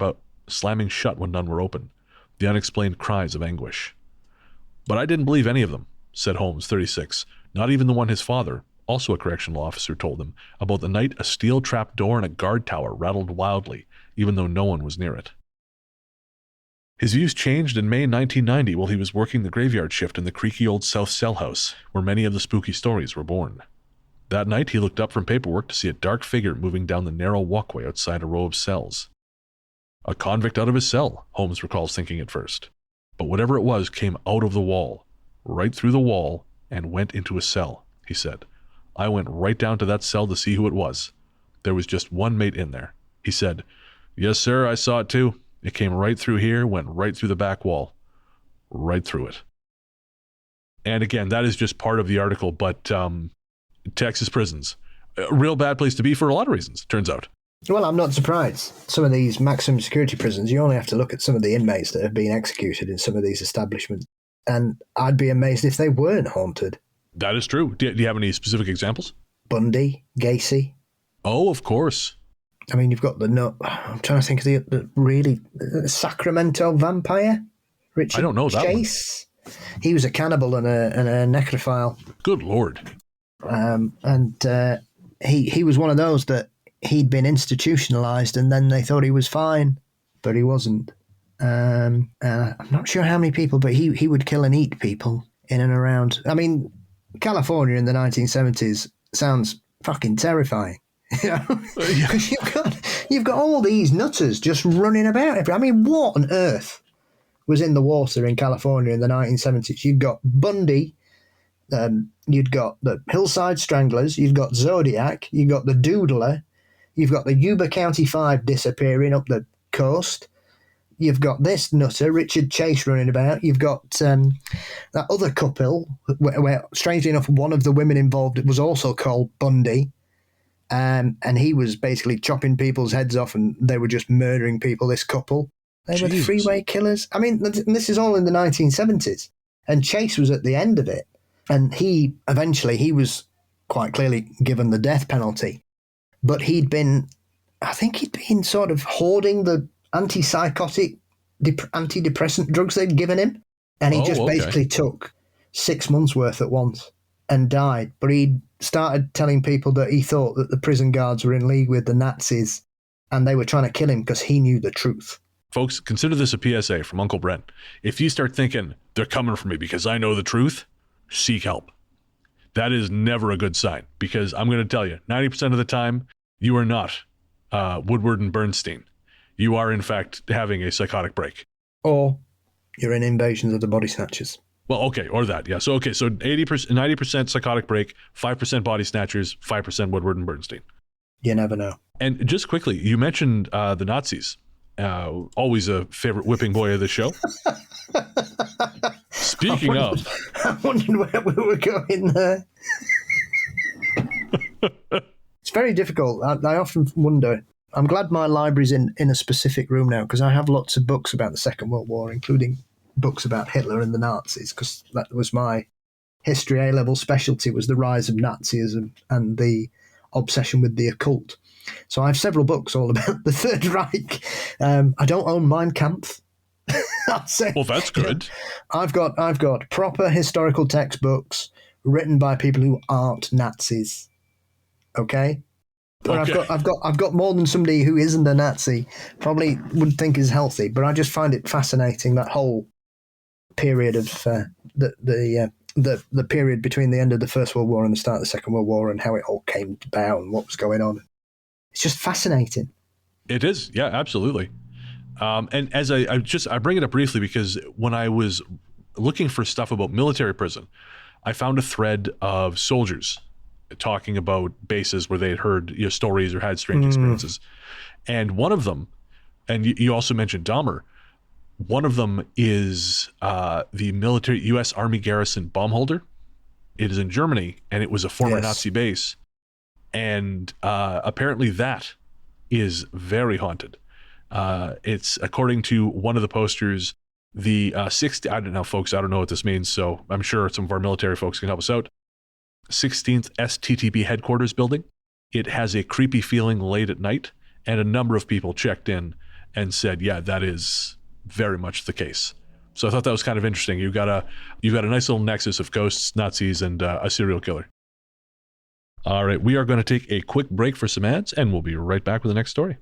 shut when none were open, the unexplained cries of anguish. But I didn't believe any of them, said Holmes, 36, not even the one his father, also a correctional officer, told him, about the night a steel trap door in a guard tower rattled wildly, even though no one was near it. His views changed in May 1990 while he was working the graveyard shift in the creaky old South Cell House, where many of the spooky stories were born. That night he looked up from paperwork to see a dark figure moving down the narrow walkway outside a row of cells. A convict out of his cell, Holmes recalls thinking at first. But whatever it was came out of the wall, right through the wall, and went into a cell, he said. I went right down to that cell to see who it was. There was just one mate in there. He said, yes, sir, I saw it too. It came right through here, went right through the back wall. Right through it. And again, that is just part of the article, but Texas prisons, a real bad place to be for a lot of reasons, turns out. Well, I'm not surprised. Some of these maximum security prisons, you only have to look at some of the inmates that have been executed in some of these establishments. And I'd be amazed if they weren't haunted. That is true. Do you have any specific examples? Bundy, Gacy. Oh, of course. I mean, you've got I'm trying to think of the really Sacramento vampire, Richard I don't know that Chase. One. He was a cannibal and a necrophile. Good Lord. He was one of those that he'd been institutionalized and then they thought he was fine, but he wasn't. I'm not sure how many people, but he would kill and eat people in and around. I mean, California in the 1970s sounds fucking terrifying. You know, because you've got all these nutters just running about. I mean, what on earth was in the water in California in the 1970s? You've got Bundy, you've got the Hillside Stranglers, you've got Zodiac, you've got the Doodler, you've got the Yuba County Five disappearing up the coast. You've got this nutter, Richard Chase, running about. You've got that other couple, where strangely enough, one of the women involved was also called Bundy. And he was basically chopping people's heads off and they were just murdering people, this couple. They were the freeway killers. I mean, this is all in the 1970s. And Chase was at the end of it. And he was quite clearly given the death penalty. But he'd been sort of hoarding the antipsychotic, antidepressant drugs they'd given him. And he basically took 6 months worth at once and died. But he started telling people that he thought that the prison guards were in league with the Nazis and they were trying to kill him because he knew the truth. Folks, consider this a PSA from Uncle Brent. If you start thinking, they're coming for me because I know the truth, seek help. That is never a good sign, because I'm going to tell you, 90% of the time, you are not Woodward and Bernstein. You are, in fact, having a psychotic break. Or you're in Invasions of the Body Snatchers. Well, okay, or that, yeah. So 90% psychotic break, 5% Body Snatchers, 5% Woodward and Bernstein. You never know. And just quickly, you mentioned the Nazis. Always a favorite whipping boy of the show. Speaking of... I wondered where we were going there. It's very difficult. I often wonder. I'm glad my library's in a specific room now, because I have lots of books about the Second World War, including books about Hitler and the Nazis, because that was my history A-level specialty, was the rise of Nazism and the obsession with the occult. So I have several books all about the Third Reich. I don't own Mein Kampf. Well, that's good. I've got proper historical textbooks written by people who aren't Nazis. Okay? I've got more than somebody who isn't a Nazi probably would think is healthy, but I just find it fascinating, that whole period of the period between the end of the First World War and the start of the Second World War, and how it all came about and what was going on. It's just fascinating. It is, yeah, absolutely. And as I bring it up briefly because when I was looking for stuff about military prison, I found a thread of soldiers talking about bases where they had heard stories or had strange experiences. And one of them, and you also mentioned Dahmer, one of them is the military U.S. Army garrison Baumholder. It is in Germany, and it was a former Nazi base. And apparently that is very haunted. It's, according to one of the posters, the I don't know, folks, I don't know what this means, so I'm sure some of our military folks can help us out. 16th STTB headquarters building. It has a creepy feeling late at night, and a number of people checked in and said, yeah, that is very much the case. So I thought that was kind of interesting. You've got a nice little nexus of ghosts, Nazis, and a serial killer. All right, we are going to take a quick break for some ads, and we'll be right back with the next story.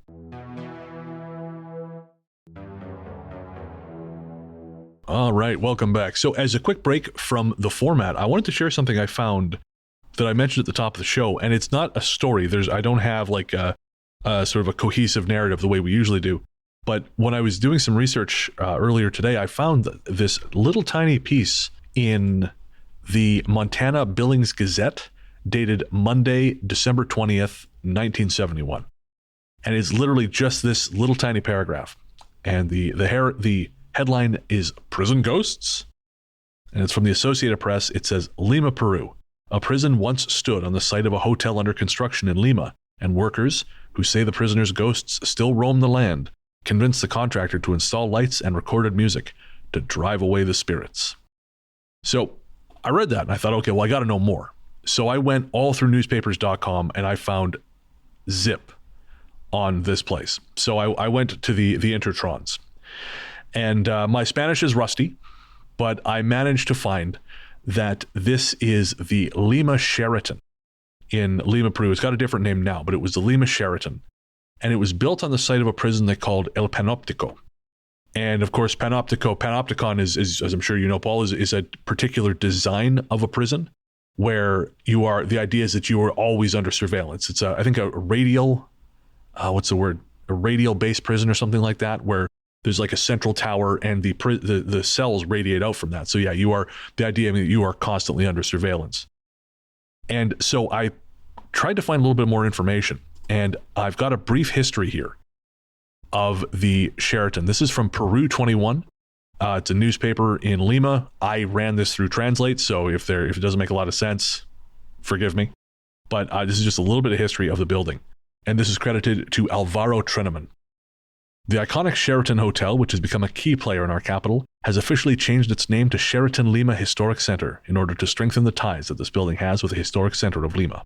All right, welcome back. So as a quick break from the format, I wanted to share something I found that I mentioned at the top of the show, and it's not a story. I don't have like a sort of a cohesive narrative the way we usually do. But when I was doing some research earlier today, I found this little tiny piece in the Montana Billings Gazette dated Monday, December 20th, 1971. And it's literally just this little tiny paragraph. And the headline is Prison Ghosts. and it's from the Associated Press. It says, Lima, Peru. A prison once stood on the site of a hotel under construction in Lima, and workers, who say the prisoners' ghosts still roam the land, convinced the contractor to install lights and recorded music to drive away the spirits. So I read that and I thought, okay, well, I got to know more. So I went all through newspapers.com and I found zip on this place. So I went to the Intertrons. And my Spanish is rusty, but I managed to find that this is the Lima Sheraton in Lima, Peru. It's got a different name now, but it was the Lima Sheraton. And it was built on the site of a prison they called El Panoptico. And of course, Panopticon is, as I'm sure you know, Paul, is a particular design of a prison where the idea is that you are always under surveillance. It's I think a radial, a radial-based prison or something like that, where there's like a central tower and the cells radiate out from that. So yeah, the idea that you are constantly under surveillance. And so I tried to find a little bit more information, and I've got a brief history here of the Sheraton. This is from Peru 21. It's a newspaper in Lima. I ran this through Translate, so if it doesn't make a lot of sense, forgive me. But this is just a little bit of history of the building. And this is credited to Alvaro Treneman. The iconic Sheraton Hotel, which has become a key player in our capital, has officially changed its name to Sheraton Lima Historic Center in order to strengthen the ties that this building has with the historic center of Lima.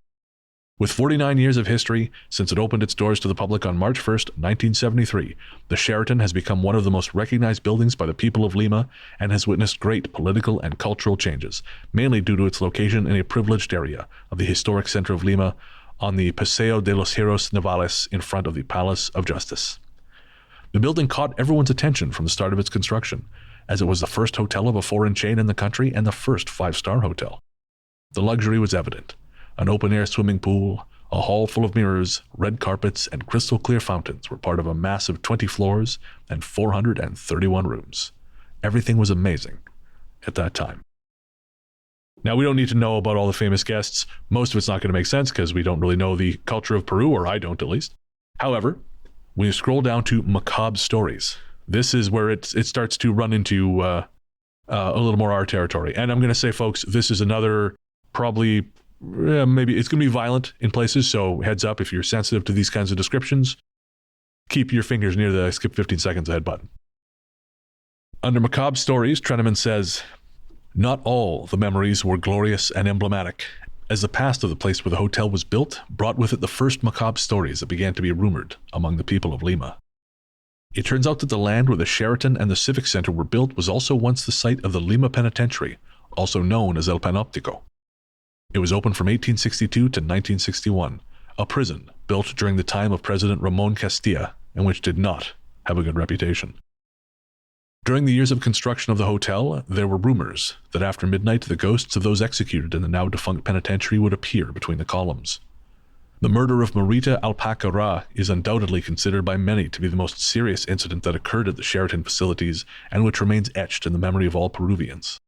With 49 years of history since it opened its doors to the public on March 1st, 1973, the Sheraton has become one of the most recognized buildings by the people of Lima and has witnessed great political and cultural changes, mainly due to its location in a privileged area of the historic center of Lima on the Paseo de los Heros Navales in front of the Palace of Justice. The building caught everyone's attention from the start of its construction, as it was the first hotel of a foreign chain in the country and the first 5-star hotel. The luxury was evident. An open-air swimming pool, a hall full of mirrors, red carpets, and crystal-clear fountains were part of a massive 20 floors and 431 rooms. Everything was amazing at that time. Now, we don't need to know about all the famous guests. Most of it's not going to make sense because we don't really know the culture of Peru, or I don't at least. However, when you scroll down to Maab Stories, this is where it starts to run into a little more our territory. And I'm going to say, folks, this is another probably, maybe it's going to be violent in places, so heads up if you're sensitive to these kinds of descriptions. Keep your fingers near the skip 15 seconds ahead button. Under Maab Stories, Treneman says, not all the memories were glorious and emblematic, as the past of the place where the hotel was built brought with it the first macabre stories that began to be rumored among the people of Lima. It turns out that the land where the Sheraton and the Civic Center were built was also once the site of the Lima Penitentiary, also known as El Panoptico. It was open from 1862 to 1961, a prison built during the time of President Ramon Castilla, and which did not have a good reputation. During the years of construction of the hotel, there were rumors that after midnight the ghosts of those executed in the now defunct penitentiary would appear between the columns. The murder of Marita Alakara is undoubtedly considered by many to be the most serious incident that occurred at the Sheraton facilities and which remains etched in the memory of all Peruvians.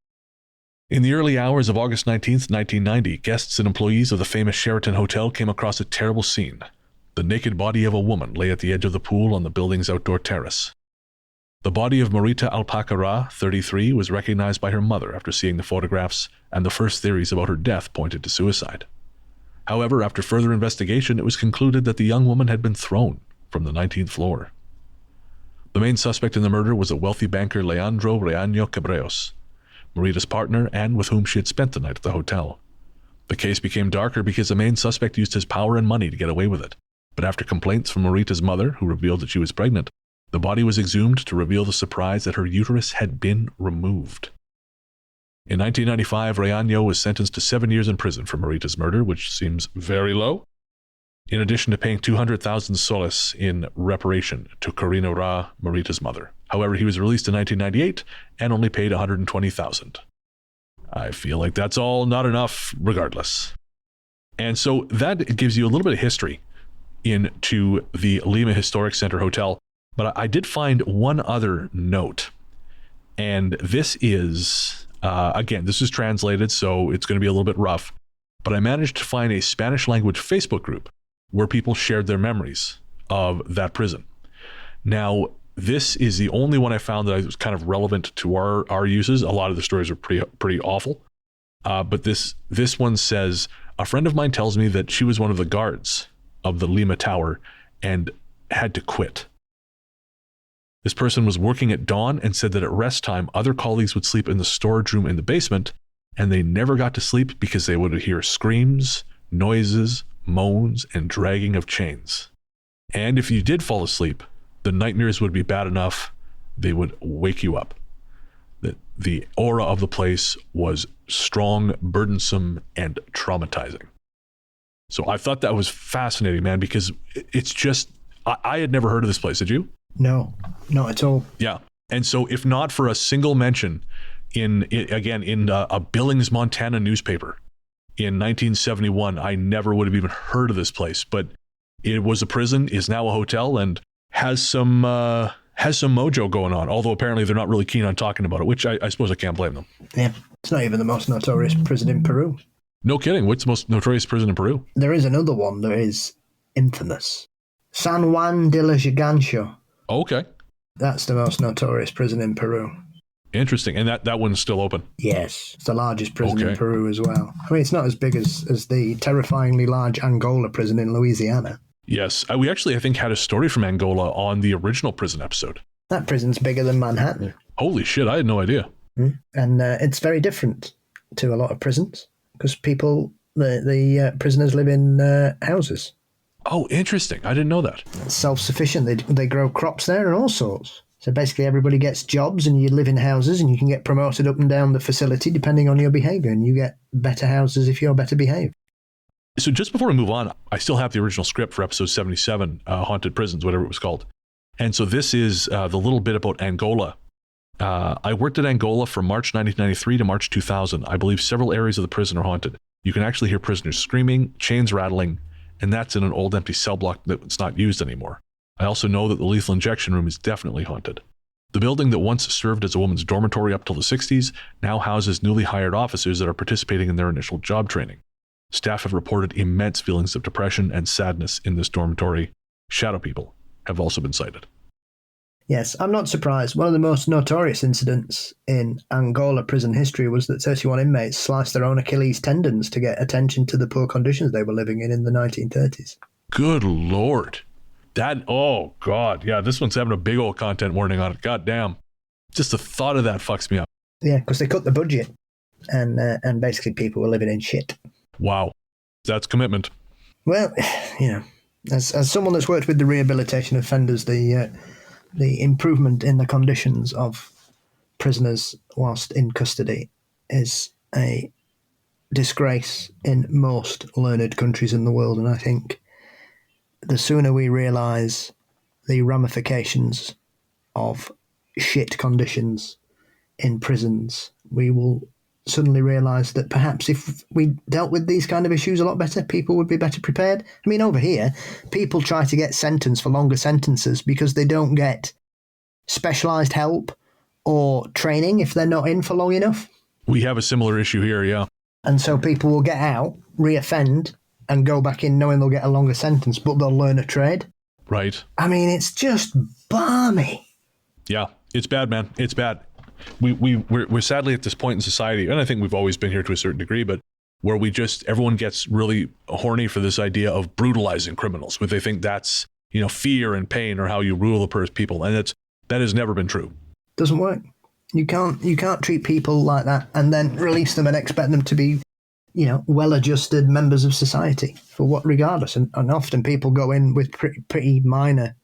In the early hours of August 19th, 1990, guests and employees of the famous Sheraton Hotel came across a terrible scene. The naked body of a woman lay at the edge of the pool on the building's outdoor terrace. The body of Marita Alakara, 33, was recognized by her mother after seeing the photographs, and the first theories about her death pointed to suicide. However, after further investigation, it was concluded that the young woman had been thrown from the 19th floor. The main suspect in the murder was a wealthy banker Leandro Reaño Cabreos, Marita's partner and with whom she had spent the night at the hotel. The case became darker because the main suspect used his power and money to get away with it, but after complaints from Marita's mother, who revealed that she was pregnant, the body was exhumed to reveal the surprise that her uterus had been removed. In 1995, Reaño was sentenced to 7 years in prison for Marita's murder, which seems very low, in addition to paying 200,000 soles in reparation to Corina Ra, Marita's mother. However, he was released in 1998 and only paid 120,000. I feel like that's all not enough regardless. And so that gives you a little bit of history into the Lima Historic Center Hotel. But I did find one other note, and this is, again, this is translated, so it's going to be a little bit rough, but I managed to find a Spanish language Facebook group where people shared their memories of that prison. Now, This is the only one I found that was kind of relevant to our uses. A lot of the stories are pretty awful. But this one says, a friend of mine tells me that she was one of the guards of the Lima Tower and had to quit. This person was working at dawn and said that at rest time, other colleagues would sleep in the storage room in the basement, and they never got to sleep because they would hear screams, noises, moans, and dragging of chains. And if you did fall asleep, the nightmares would be bad enough, they would wake you up. The aura of the place was strong, burdensome, and traumatizing. So I thought that was fascinating, man, because it's just, I had never heard of this place. Did you? No, not at all. Yeah. And so if not for a single mention in a Billings, Montana newspaper in 1971, I never would have even heard of this place. But it was a prison, is now a hotel, and has some mojo going on. Although apparently they're not really keen on talking about it, which I suppose I can't blame them. Yeah, it's not even the most notorious prison in Peru. No kidding. What's the most notorious prison in Peru? There is another one that is infamous. San Juan de la Gigancho. Okay. That's the most notorious prison in Peru. Interesting. And that one's still open? Yes. It's the largest prison in Peru as well. I mean, it's not as big as the terrifyingly large Angola prison in Louisiana. Yes. We actually, I think, had a story from Angola on the original prison episode. That prison's bigger than Manhattan. Holy shit, I had no idea. And it's very different to a lot of prisons because the prisoners live in houses. Oh, interesting. I didn't know that. It's self-sufficient. They grow crops there and all sorts. So basically everybody gets jobs and you live in houses and you can get promoted up and down the facility depending on your behaviour, and you get better houses if you're better behaved. So just before we move on, I still have the original script for episode 77, Haunted Prisons, whatever it was called. And so this is the little bit about Angola. I worked at Angola from March 1993 to March 2000. I believe several areas of the prison are haunted. You can actually hear prisoners screaming, chains rattling, and that's in an old empty cell block that's not used anymore. I also know that the lethal injection room is definitely haunted. The building that once served as a woman's dormitory up till the 60s now houses newly hired officers that are participating in their initial job training. Staff have reported immense feelings of depression and sadness in this dormitory. Shadow people have also been sighted. Yes, I'm not surprised. One of the most notorious incidents in Angola prison history was that 31 inmates sliced their own Achilles tendons to get attention to the poor conditions they were living in the 1930s. Good Lord. Oh God. Yeah, this one's having a big old content warning on it. God damn. Just the thought of that fucks me up. Yeah, because they cut the budget and basically people were living in shit. Wow. That's commitment. Well, as someone that's worked with the rehabilitation offenders, the improvement in the conditions of prisoners whilst in custody is a disgrace in most learned countries in the world. And I think the sooner we realise the ramifications of shit conditions in prisons, we will suddenly realise that perhaps if we dealt with these kind of issues a lot better, people would be better prepared. I mean, over here, people try to get sentenced for longer sentences because they don't get specialised help or training if they're not in for long enough. We have a similar issue here, yeah. And so people will get out, reoffend, and go back in knowing they'll get a longer sentence, but they'll learn a trade. Right. I mean, it's just balmy. Yeah, it's bad, man. It's bad. We're sadly at this point in society, and I think we've always been here to a certain degree, but where everyone gets really horny for this idea of brutalizing criminals, where they think that's, fear and pain or how you rule the people. And that has never been true. Doesn't work. You can't treat people like that and then release them and expect them to be, well-adjusted members of society for what regardless. And often people go in with pretty minor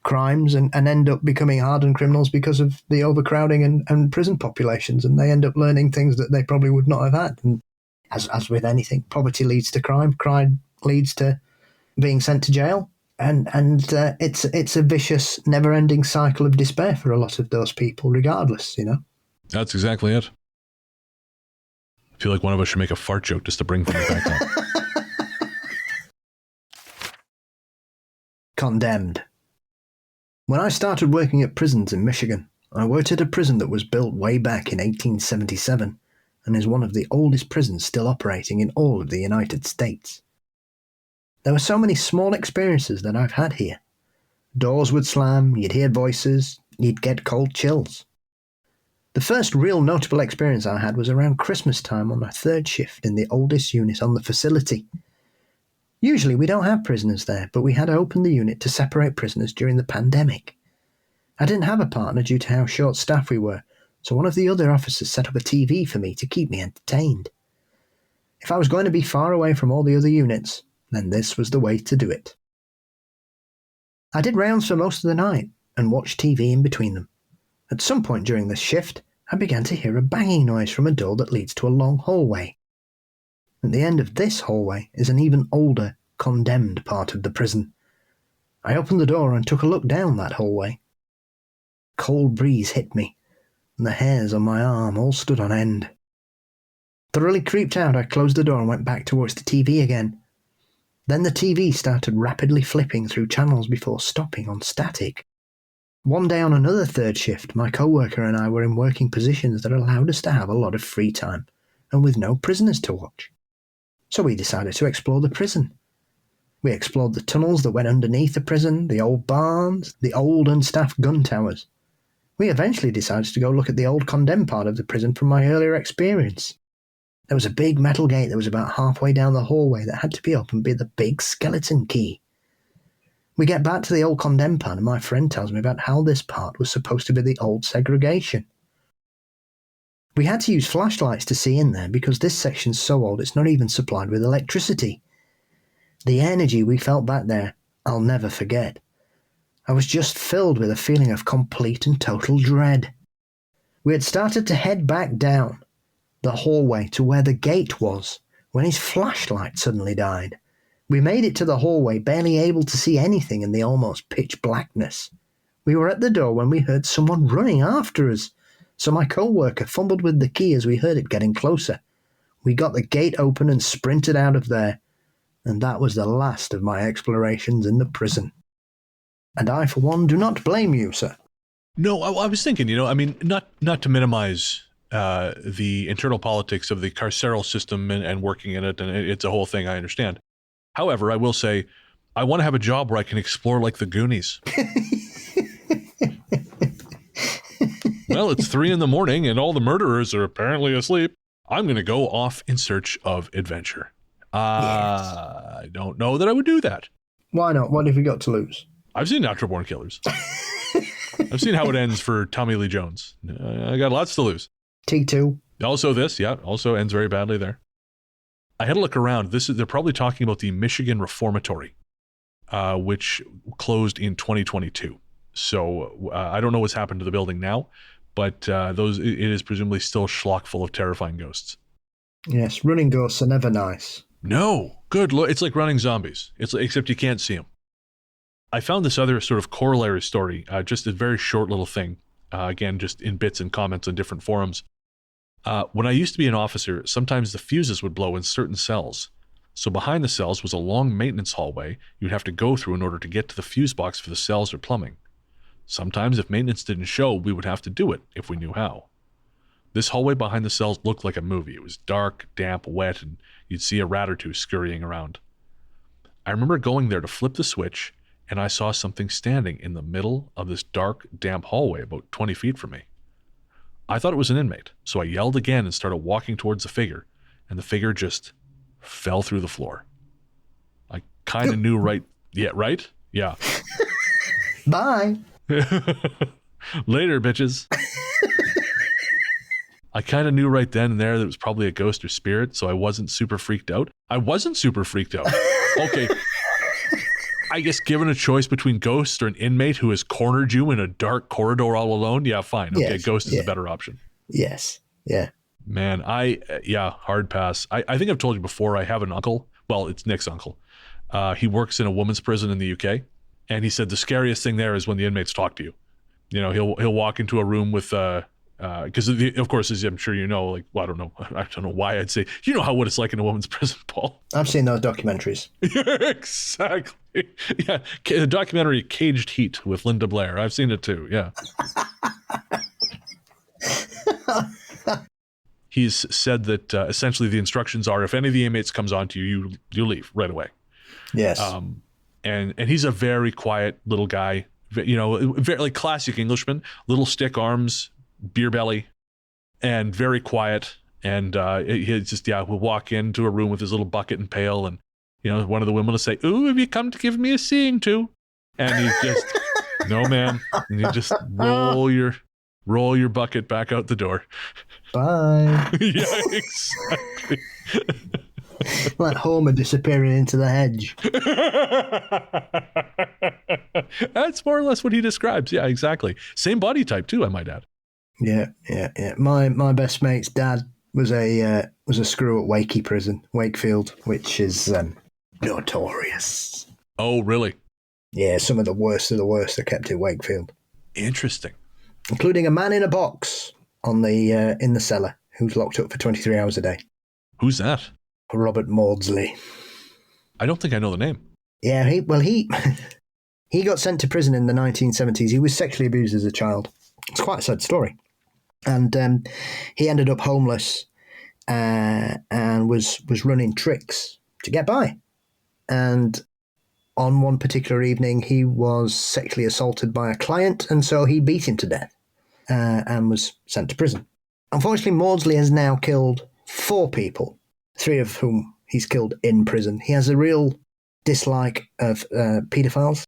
crimes and end up becoming hardened criminals because of the overcrowding and prison populations, and they end up learning things that they probably would not have had. And as with anything, poverty leads to crime leads to being sent to jail, and it's a vicious, never-ending cycle of despair for a lot of those people, regardless. That's exactly it. I feel like one of us should make a fart joke just to bring things back up. Condemned. When I started working at prisons in Michigan, I worked at a prison that was built way back in 1877 and is one of the oldest prisons still operating in all of the United States. There were so many small experiences that I've had here, Doors would slam, you'd hear voices, you'd get cold chills. The first real notable experience I had was around Christmas time on my third shift in the oldest unit on the facility. Usually we don't have prisoners there, but we had opened the unit to separate prisoners during the pandemic. I didn't have a partner due to how short-staffed we were, so one of the other officers set up a TV for me to keep me entertained. If I was going to be far away from all the other units, then this was the way to do it. I did rounds for most of the night and watched TV in between them. At some point during this shift, I began to hear a banging noise from a door that leads to a long hallway. At the end of this hallway is an even older, condemned part of the prison. I opened the door and took a look down that hallway. A cold breeze hit me, and the hairs on my arm all stood on end. Thoroughly creeped out, I closed the door and went back to watch the TV again. Then the TV started rapidly flipping through channels before stopping on static. One day on another third shift, my co-worker and I were in working positions that allowed us to have a lot of free time, and with no prisoners to watch. So we decided to explore the prison. We explored the tunnels that went underneath the prison, the old barns, the old unstaffed gun towers. We eventually decided to go look at the old condemned part of the prison from my earlier experience. There was a big metal gate that was about halfway down the hallway that had to be opened by the big skeleton key. We get back to the old condemned part and my friend tells me about how this part was supposed to be the old segregation. We had to use flashlights to see in there because this section's so old it's not even supplied with electricity. The energy we felt back there, I'll never forget. I was just filled with a feeling of complete and total dread. We had started to head back down the hallway to where the gate was when his flashlight suddenly died. We made it to the hallway, barely able to see anything in the almost pitch blackness. We were at the door when we heard someone running after us, so my co-worker fumbled with the key as we heard it getting closer. We got the gate open and sprinted out of there, and that was the last of my explorations in the prison. And I, for one, do not blame you, sir. No, I was thinking, not to minimize the internal politics of the carceral system and working in it, and it's a whole thing, I understand. However, I will say, I want to have a job where I can explore like the Goonies. Well, it's 3 a.m. and all the murderers are apparently asleep. I'm going to go off in search of adventure. Yes. I don't know that I would do that. Why not? What have you got to lose? I've seen Natural Born Killers. I've seen how it ends for Tommy Lee Jones. I got lots to lose. T2. Also this, also ends very badly there. I had a look around. They're probably talking about the Michigan Reformatory, which closed in 2022. So I don't know what's happened to the building now, but it is presumably still schlock full of terrifying ghosts. Yes, running ghosts are never nice. No, good Lord. It's like running zombies, except you can't see them. I found this other sort of corollary story, just a very short little thing, again, just in bits and comments on different forums. When I used to be an officer, sometimes the fuses would blow in certain cells. So behind the cells was a long maintenance hallway you'd have to go through in order to get to the fuse box for the cells or plumbing. Sometimes if maintenance didn't show, we would have to do it if we knew how. This hallway behind the cells looked like a movie. It was dark, damp, wet, and you'd see a rat or two scurrying around. I remember going there to flip the switch, and I saw something standing in the middle of this dark, damp hallway about 20 feet from me. I thought it was an inmate, so I yelled again and started walking towards the figure, and the figure just fell through the floor. I kind of knew right? Yeah. Bye. Later, bitches. I kind of knew right then and there that it was probably a ghost or spirit, so I wasn't super freaked out. Okay. I guess given a choice between ghosts or an inmate who has cornered you in a dark corridor all alone, yeah, fine. Okay, yes, ghost is the better option. Yes, yeah. Man, hard pass. I think I've told you before, I have an uncle. Well, it's Nick's uncle. He works in a women's prison in the UK, and he said the scariest thing there is when the inmates talk to you. He'll walk into a room with because of course, as I'm sure you know, I don't know why I'd say, what it's like in a woman's prison, Paul. I've seen those documentaries. Exactly. Yeah, the documentary Caged Heat with Linda Blair. I've seen it too. Yeah. He's said that essentially the instructions are, if any of the inmates comes on to you, you leave right away. Yes. And he's a very quiet little guy, very like classic Englishman, little stick arms, beer belly, and very quiet. And he just, will walk into a room with his little bucket and pail, and one of the women will say, "Ooh, have you come to give me a seeing to?" And he's just, "No, ma'am." And you just roll your bucket back out the door. Bye. Yeah, exactly. Like Homer disappearing into the hedge. That's more or less what he describes. Yeah, exactly. Same body type too, I might add. Yeah. My best mate's dad was a screw at Wakey Prison, Wakefield, which is notorious. Oh, really? Yeah, some of the worst are kept at Wakefield. Interesting. Including a man in a box in the cellar who's locked up for 23 hours a day. Who's that? Robert Maudsley. I don't think I know the name. Yeah, he got sent to prison in the 1970s. He was sexually abused as a child. It's quite a sad story. And he ended up homeless and was running tricks to get by. And on one particular evening, he was sexually assaulted by a client, and so he beat him to death and was sent to prison. Unfortunately, Maudsley has now killed 4 people, 3 of whom he's killed in prison. He has a real dislike of paedophiles,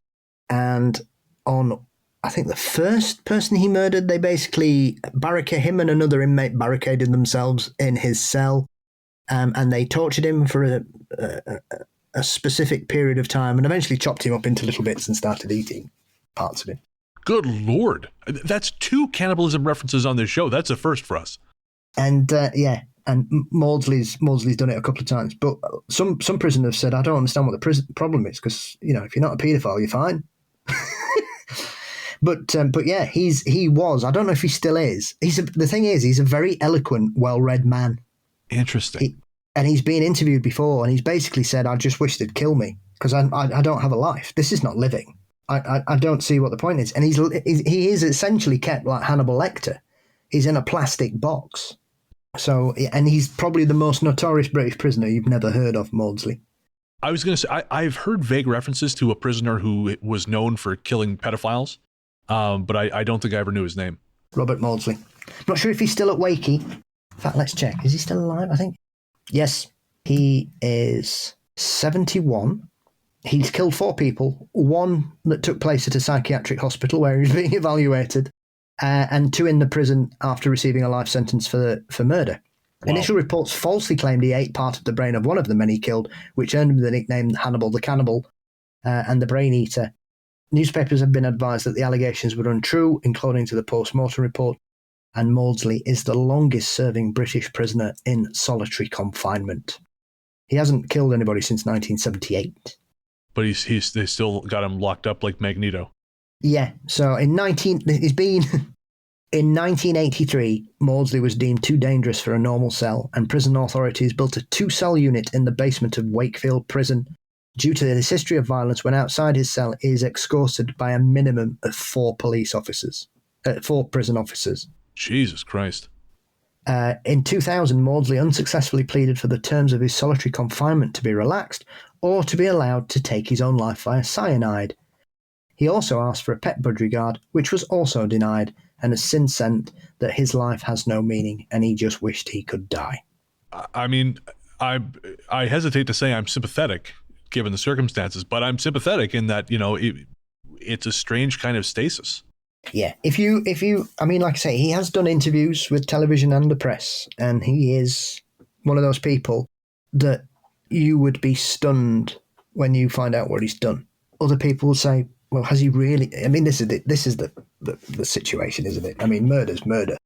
and on, I think, the first person he murdered, they basically him and another inmate barricaded themselves in his cell, and they tortured him for a specific period of time, and eventually chopped him up into little bits and started eating parts of him. Good Lord. That's 2 cannibalism references on this show. That's a first for us. And and Maudsley's done it a couple of times. But some prisoners said, I don't understand what the problem is, because, if you're not a paedophile, you're fine. But yeah, he was. I don't know if he still is. The thing is, he's a very eloquent, well-read man. Interesting. And he's been interviewed before, and he's basically said, I just wish they'd kill me, because I don't have a life. This is not living. I don't see what the point is. And he is essentially kept like Hannibal Lecter. He's in a plastic box. So, and he's probably the most notorious British prisoner you've never heard of, Maudsley. I was going to say, I've heard vague references to a prisoner who was known for killing pedophiles, but I don't think I ever knew his name. Robert Maudsley. I'm not sure if he's still at Wakey. In fact, let's check. Is he still alive, I think? Yes, he is 71. He's killed 4 people, 1 that took place at a psychiatric hospital where he was being evaluated, and 2 in the prison after receiving a life sentence for murder. Wow. Initial reports falsely claimed he ate part of the brain of one of the men he killed, which earned him the nickname Hannibal the Cannibal and the Brain Eater. Newspapers have been advised that the allegations were untrue, according to the post-mortem report, and Maudsley is the longest-serving British prisoner in solitary confinement. He hasn't killed anybody since 1978. But they still got him locked up like Magneto. Yeah, so in 1983, Maudsley was deemed too dangerous for a normal cell, and prison authorities built a 2-cell unit in the basement of Wakefield Prison. Due to his history of violence, when outside his cell, he is escorted by a minimum of 4 prison officers. Jesus Christ. In 2000, Maudsley unsuccessfully pleaded for the terms of his solitary confinement to be relaxed or to be allowed to take his own life via cyanide. He also asked for a pet budgerigard, which was also denied, and has since said that his life has no meaning and he just wished he could die. I mean, I hesitate to say I'm sympathetic given the circumstances, but I'm sympathetic in that, it's a strange kind of stasis. Yeah, if you, I mean, like I say, he has done interviews with television and the press, and he is one of those people that you would be stunned when you find out what he's done. Other people will say, well, has he really? I mean, this is the situation, isn't it? I mean, murder's murder.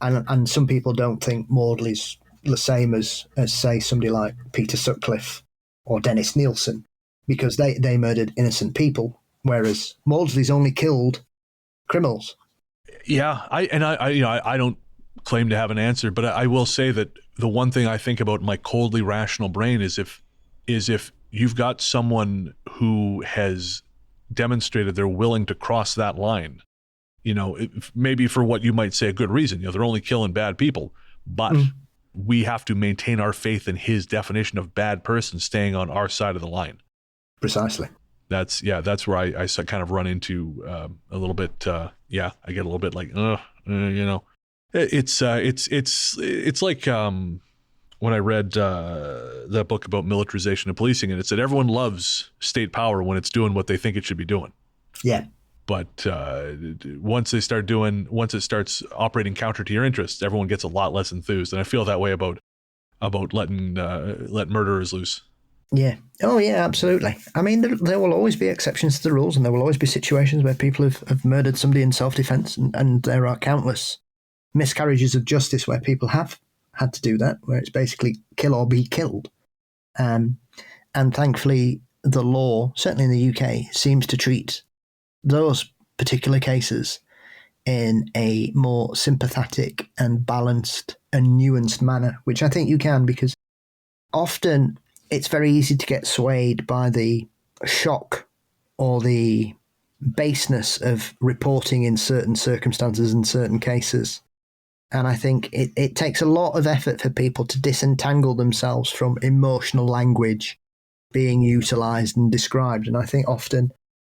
And some people don't think Maudsley's the same as say, somebody like Peter Sutcliffe or Dennis Nielsen, because they murdered innocent people, whereas Maudsley's only killed criminals. Yeah, I don't claim to have an answer, but I will say that the one thing I think about my coldly rational brain is if you've got someone who has demonstrated they're willing to cross that line, maybe for what you might say a good reason, they're only killing bad people, but we have to maintain our faith in his definition of bad person staying on our side of the line. Precisely. That's where I kind of run into a little bit. I get a little bit like, it's like when I read that book about militarization of policing, and it said everyone loves state power when it's doing what they think it should be doing. Yeah. But once it starts operating counter to your interests, everyone gets a lot less enthused. And I feel that way about letting murderers loose. Yeah. Oh, yeah, absolutely. I mean, there will always be exceptions to the rules, and there will always be situations where people have murdered somebody in self-defense, and there are countless miscarriages of justice where people have had to do that, where it's basically kill or be killed. And thankfully, the law, certainly in the UK, seems to treat those particular cases in a more sympathetic and balanced and nuanced manner, which I think you can, because often it's very easy to get swayed by the shock or the baseness of reporting in certain circumstances and certain cases. And I think it takes a lot of effort for people to disentangle themselves from emotional language being utilised and described. And I think often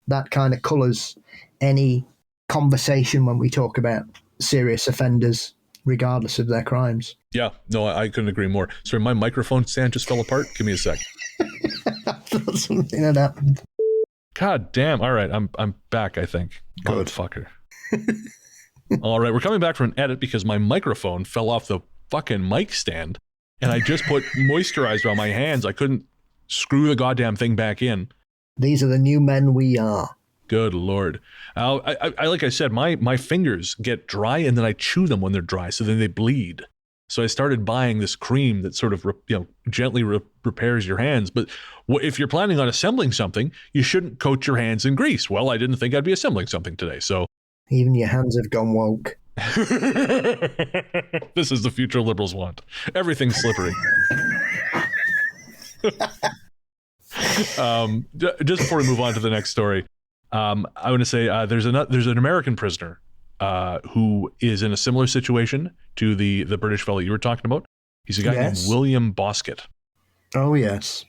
that kind of colours any conversation when we talk about serious offenders, regardless of their crimes. Yeah, no, I couldn't agree more. Sorry, my microphone stand just fell apart. Give me a sec. I thought something had happened. God damn. All right, I'm back, I think. Good. Motherfucker. All right, we're coming back from an edit because my microphone fell off the fucking mic stand, and I just put moisturizer on my hands. I couldn't screw the goddamn thing back in. These are the new men we are. Good Lord. I like I said, my fingers get dry and then I chew them when they're dry, so then they bleed. So I started buying this cream that sort of gently repairs your hands. But if you're planning on assembling something, you shouldn't coat your hands in grease. Well, I didn't think I'd be assembling something today, so... Even your hands have gone woke. This is the future liberals want. Everything's slippery. Just before we move on to the next story, I want to say there's an American prisoner who is in a similar situation to the British fellow you were talking about. He's a guy named William Boscott. Oh, yes.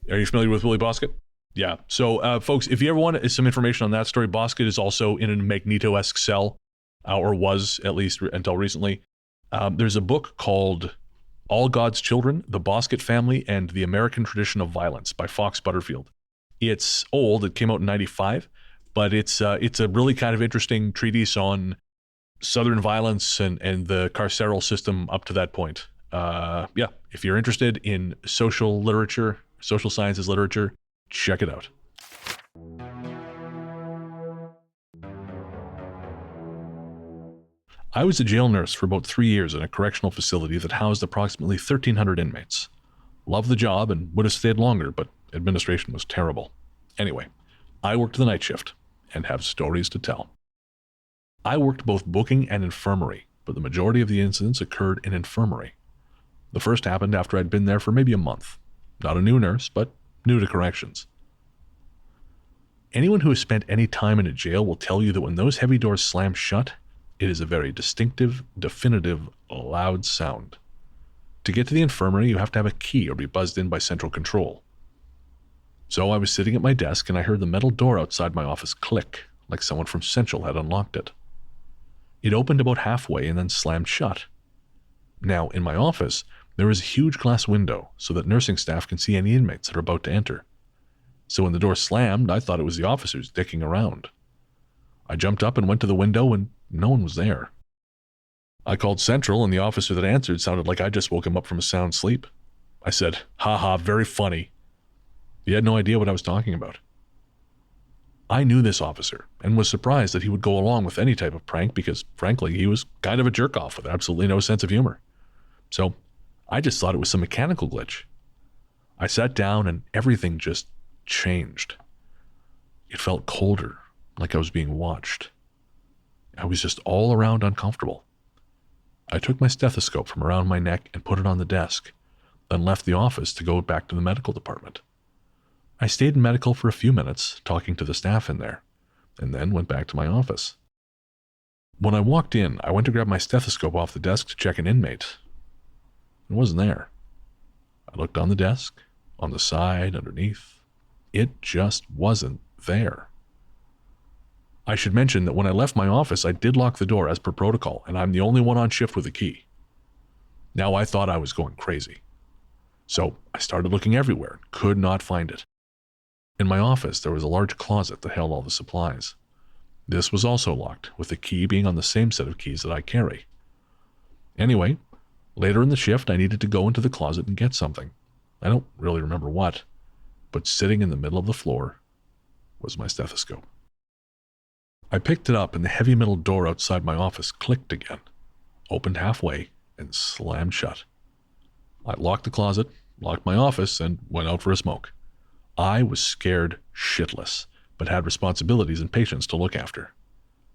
Are you familiar with Willie Boscott? Yeah. So, folks, if you ever want some information on that story, Boscott is also in a Magneto-esque cell, or was at least until recently. There's a book called All God's Children, The Boscott Family, and the American Tradition of Violence by Fox Butterfield. It's old. It came out in 1995, but it's a really kind of interesting treatise on Southern violence and the carceral system up to that point. If you're interested in social literature, social sciences literature, check it out. I was a jail nurse for about 3 years in a correctional facility that housed approximately 1,300 inmates. Loved the job and would have stayed longer, but administration was terrible. Anyway, I worked the night shift and have stories to tell. I worked both booking and infirmary, but the majority of the incidents occurred in infirmary. The first happened after I'd been there for maybe a month. Not a new nurse, but new to corrections. Anyone who has spent any time in a jail will tell you that when those heavy doors slam shut, it is a very distinctive, definitive, loud sound. To get to the infirmary, you have to have a key or be buzzed in by central control. So I was sitting at my desk and I heard the metal door outside my office click, like someone from Central had unlocked it. It opened about halfway and then slammed shut. Now, in my office, there is a huge glass window so that nursing staff can see any inmates that are about to enter. So when the door slammed, I thought it was the officers dicking around. I jumped up and went to the window and no one was there. I called Central and the officer that answered sounded like I just woke him up from a sound sleep. I said, "Ha, very funny." He had no idea what I was talking about. I knew this officer and was surprised that he would go along with any type of prank because, frankly, he was kind of a jerk-off with absolutely no sense of humor. So I just thought it was some mechanical glitch. I sat down and everything just changed. It felt colder, like I was being watched. I was just all around uncomfortable. I took my stethoscope from around my neck and put it on the desk, then left the office to go back to the medical department. I stayed in medical for a few minutes, talking to the staff in there, and then went back to my office. When I walked in, I went to grab my stethoscope off the desk to check an inmate. It wasn't there. I looked on the desk, on the side, underneath. It just wasn't there. I should mention that when I left my office, I did lock the door as per protocol, and I'm the only one on shift with a key. Now I thought I was going crazy. So I started looking everywhere, could not find it. In my office, there was a large closet that held all the supplies. This was also locked, with the key being on the same set of keys that I carry. Anyway, later in the shift, I needed to go into the closet and get something. I don't really remember what, but sitting in the middle of the floor was my stethoscope. I picked it up and the heavy metal door outside my office clicked again, opened halfway, and slammed shut. I locked the closet, locked my office, and went out for a smoke. I was scared shitless, but had responsibilities and patients to look after.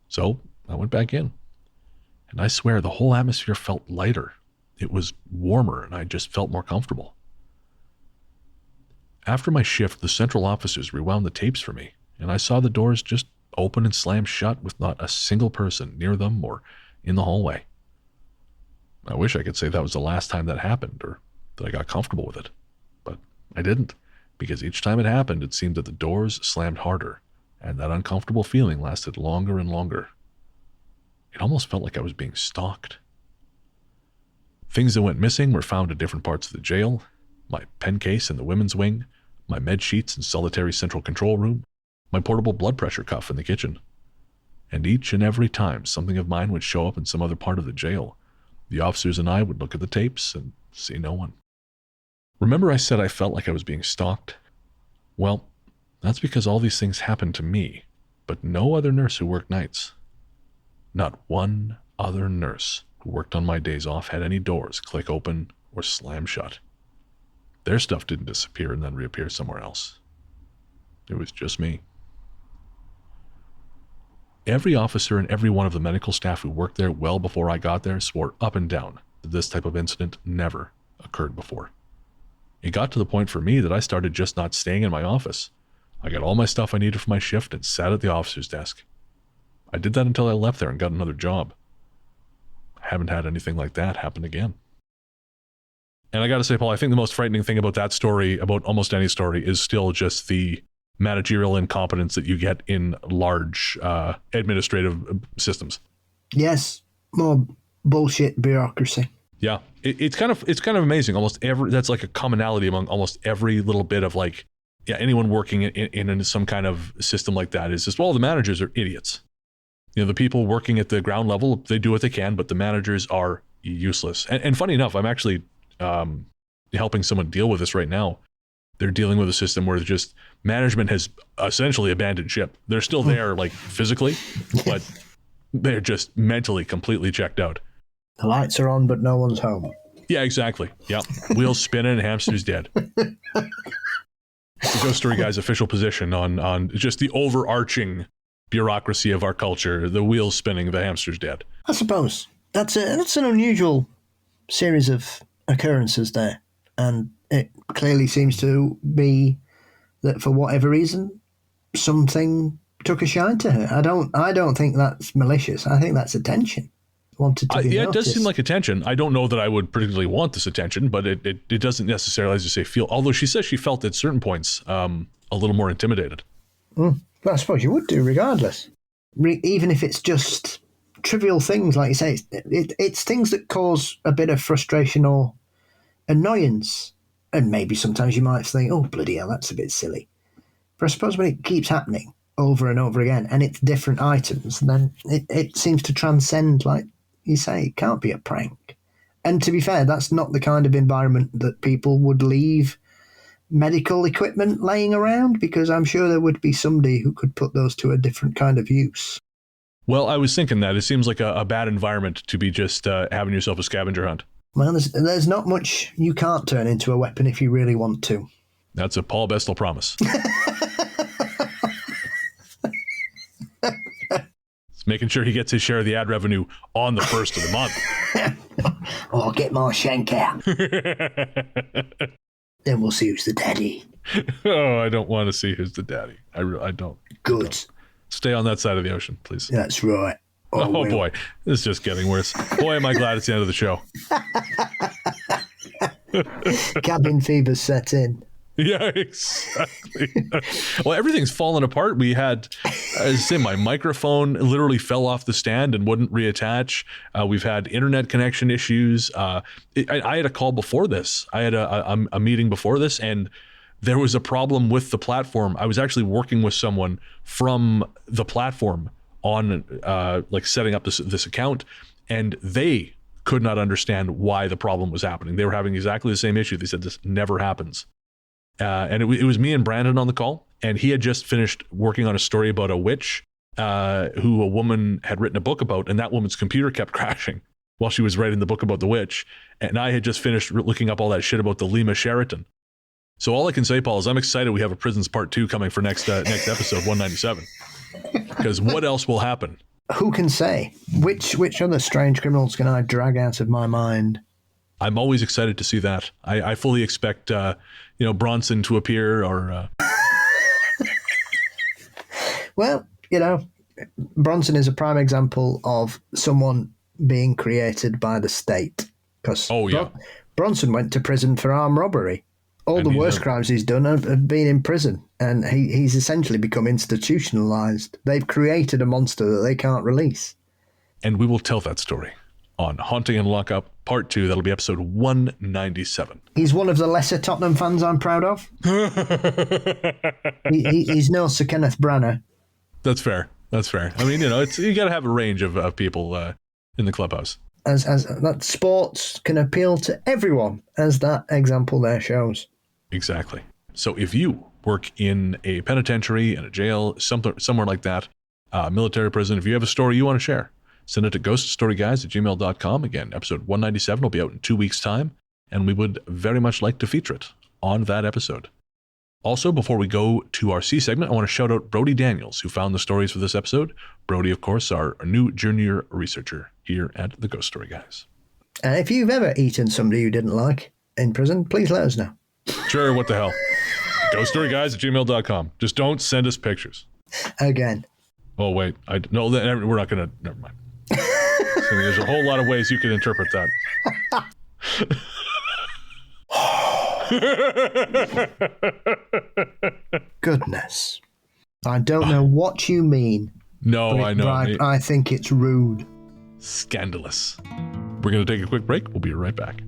So I went back in. And I swear the whole atmosphere felt lighter. It was warmer and I just felt more comfortable. After my shift, the central officers rewound the tapes for me, and I saw the doors just open and slam shut with not a single person near them or in the hallway. I wish I could say that was the last time that happened or that I got comfortable with it, but I didn't, because each time it happened, it seemed that the doors slammed harder, and that uncomfortable feeling lasted longer and longer. It almost felt like I was being stalked. Things that went missing were found in different parts of the jail: my pen case in the women's wing, my med sheets and solitary central control room, my portable blood pressure cuff in the kitchen. And each and every time something of mine would show up in some other part of the jail, the officers and I would look at the tapes and see no one. Remember I said I felt like I was being stalked? Well, that's because all these things happened to me, but no other nurse who worked nights. Not one other nurse who worked on my days off had any doors click open or slam shut. Their stuff didn't disappear and then reappear somewhere else. It was just me. Every officer and every one of the medical staff who worked there well before I got there swore up and down that this type of incident never occurred before. It got to the point for me that I started just not staying in my office. I got all my stuff I needed for my shift and sat at the officer's desk. I did that until I left there and got another job. I haven't had anything like that happen again. And I gotta say, Paul, I think the most frightening thing about that story, about almost any story, is still just the managerial incompetence that you get in large administrative systems. Yes, more bullshit bureaucracy. Yeah, it's kind of amazing. That's like a commonality among almost every little bit of anyone working in some kind of system like that is just, well, the managers are idiots. You know, the people working at the ground level, they do what they can, but the managers are useless. And funny enough, I'm actually helping someone deal with this right now. They're dealing with a system where just management has essentially abandoned ship. They're still there, physically, but they're just mentally completely checked out. The lights are on, but no one's home. Yeah, exactly. Yeah. Wheels spinning, hamster's dead. The Ghost Story Guy's official position on just the overarching bureaucracy of our culture: the wheels spinning, the hamster's dead. I suppose that's an unusual series of occurrences there, and it clearly seems to be that for whatever reason something took a shine to her. I don't think that's malicious. I think that's attention. Wanted to be yeah, noticed. it does seem like attention. I don't know that I would particularly want this attention, but it doesn't necessarily, as you say, feel. Although she says she felt at certain points a little more intimidated. Well, I suppose you would do regardless, even if it's just trivial things, like you say. It's things that cause a bit of frustration or annoyance, and maybe sometimes you might think, "Oh, bloody hell, that's a bit silly." But I suppose when it keeps happening over and over again, and it's different items, then it seems to transcend, like you say, it can't be a prank. And to be fair, that's not the kind of environment that people would leave medical equipment laying around, because I'm sure there would be somebody who could put those to a different kind of use. Well, I was thinking that it seems like a bad environment to be just having yourself a scavenger hunt. Well, there's not much you can't turn into a weapon if you really want to. That's a Paul Bestel promise. It's making sure he gets his share of the ad revenue on the first of the month. Oh, get my shank out. Then we'll see who's the daddy. Oh, I don't want to see who's the daddy. I don't. Good. Stay on that side of the ocean, please. That's right. Oh boy, this is just getting worse. Boy, am I glad it's the end of the show. Cabin fever set in. Yeah, exactly. Well, everything's fallen apart. We had, as I say, my microphone literally fell off the stand and wouldn't reattach. We've had internet connection issues. I had a call before this. I had a meeting before this, and there was a problem with the platform. I was actually working with someone from the platform on like setting up this account, and they could not understand why the problem was happening. They were having exactly the same issue. They said this never happens. And it was me and Brandon on the call, and he had just finished working on a story about a witch who a woman had written a book about, and that woman's computer kept crashing while she was writing the book about the witch. And I had just finished looking up all that shit about the Lima Sheraton. So all I can say, Paul, is I'm excited we have a Prisons Part 2 coming for next episode, 197. Because what else will happen? Who can say? Which other strange criminals can I drag out of my mind? I'm always excited to see that. I fully expect, Bronson to appear or... Well, Bronson is a prime example of someone being created by the state. Because Bronson went to prison for armed robbery. All the worst crimes he's done have been in prison, and he's essentially become institutionalized. They've created a monster that they can't release. And we will tell that story on Haunting and Lockup Part 2. That'll be episode 197. He's one of the lesser Tottenham fans I'm proud of. He's no Sir Kenneth Branagh. That's fair. I mean, you got to have a range of people in the clubhouse. As that sports can appeal to everyone, as that example there shows. Exactly. So if you work in a penitentiary, in a jail, somewhere like that, military prison, if you have a story you want to share, send it to ghoststoryguys@gmail.com. Again, episode 197 will be out in 2 weeks' time, and we would very much like to feature it on that episode. Also, before we go to our C segment, I want to shout out Brody Daniels, who found the stories for this episode. Brody, of course, our new junior researcher here at the Ghost Story Guys. And if you've ever eaten somebody you didn't like in prison, please let us know. Sure, what the hell. ghoststoryguys@gmail.com. Just don't send us pictures. Again. Oh, wait. No, we're not going to... Never mind. So there's a whole lot of ways you can interpret that. Goodness. I don't know what you mean. No, I know. I think it's rude. Scandalous. We're going to take a quick break. We'll be right back.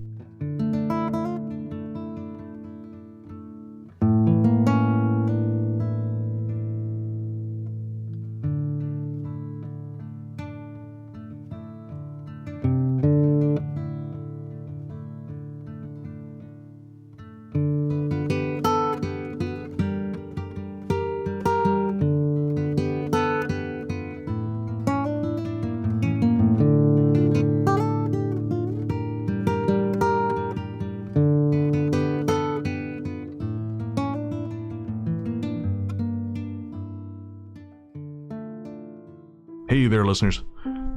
Hey there, listeners.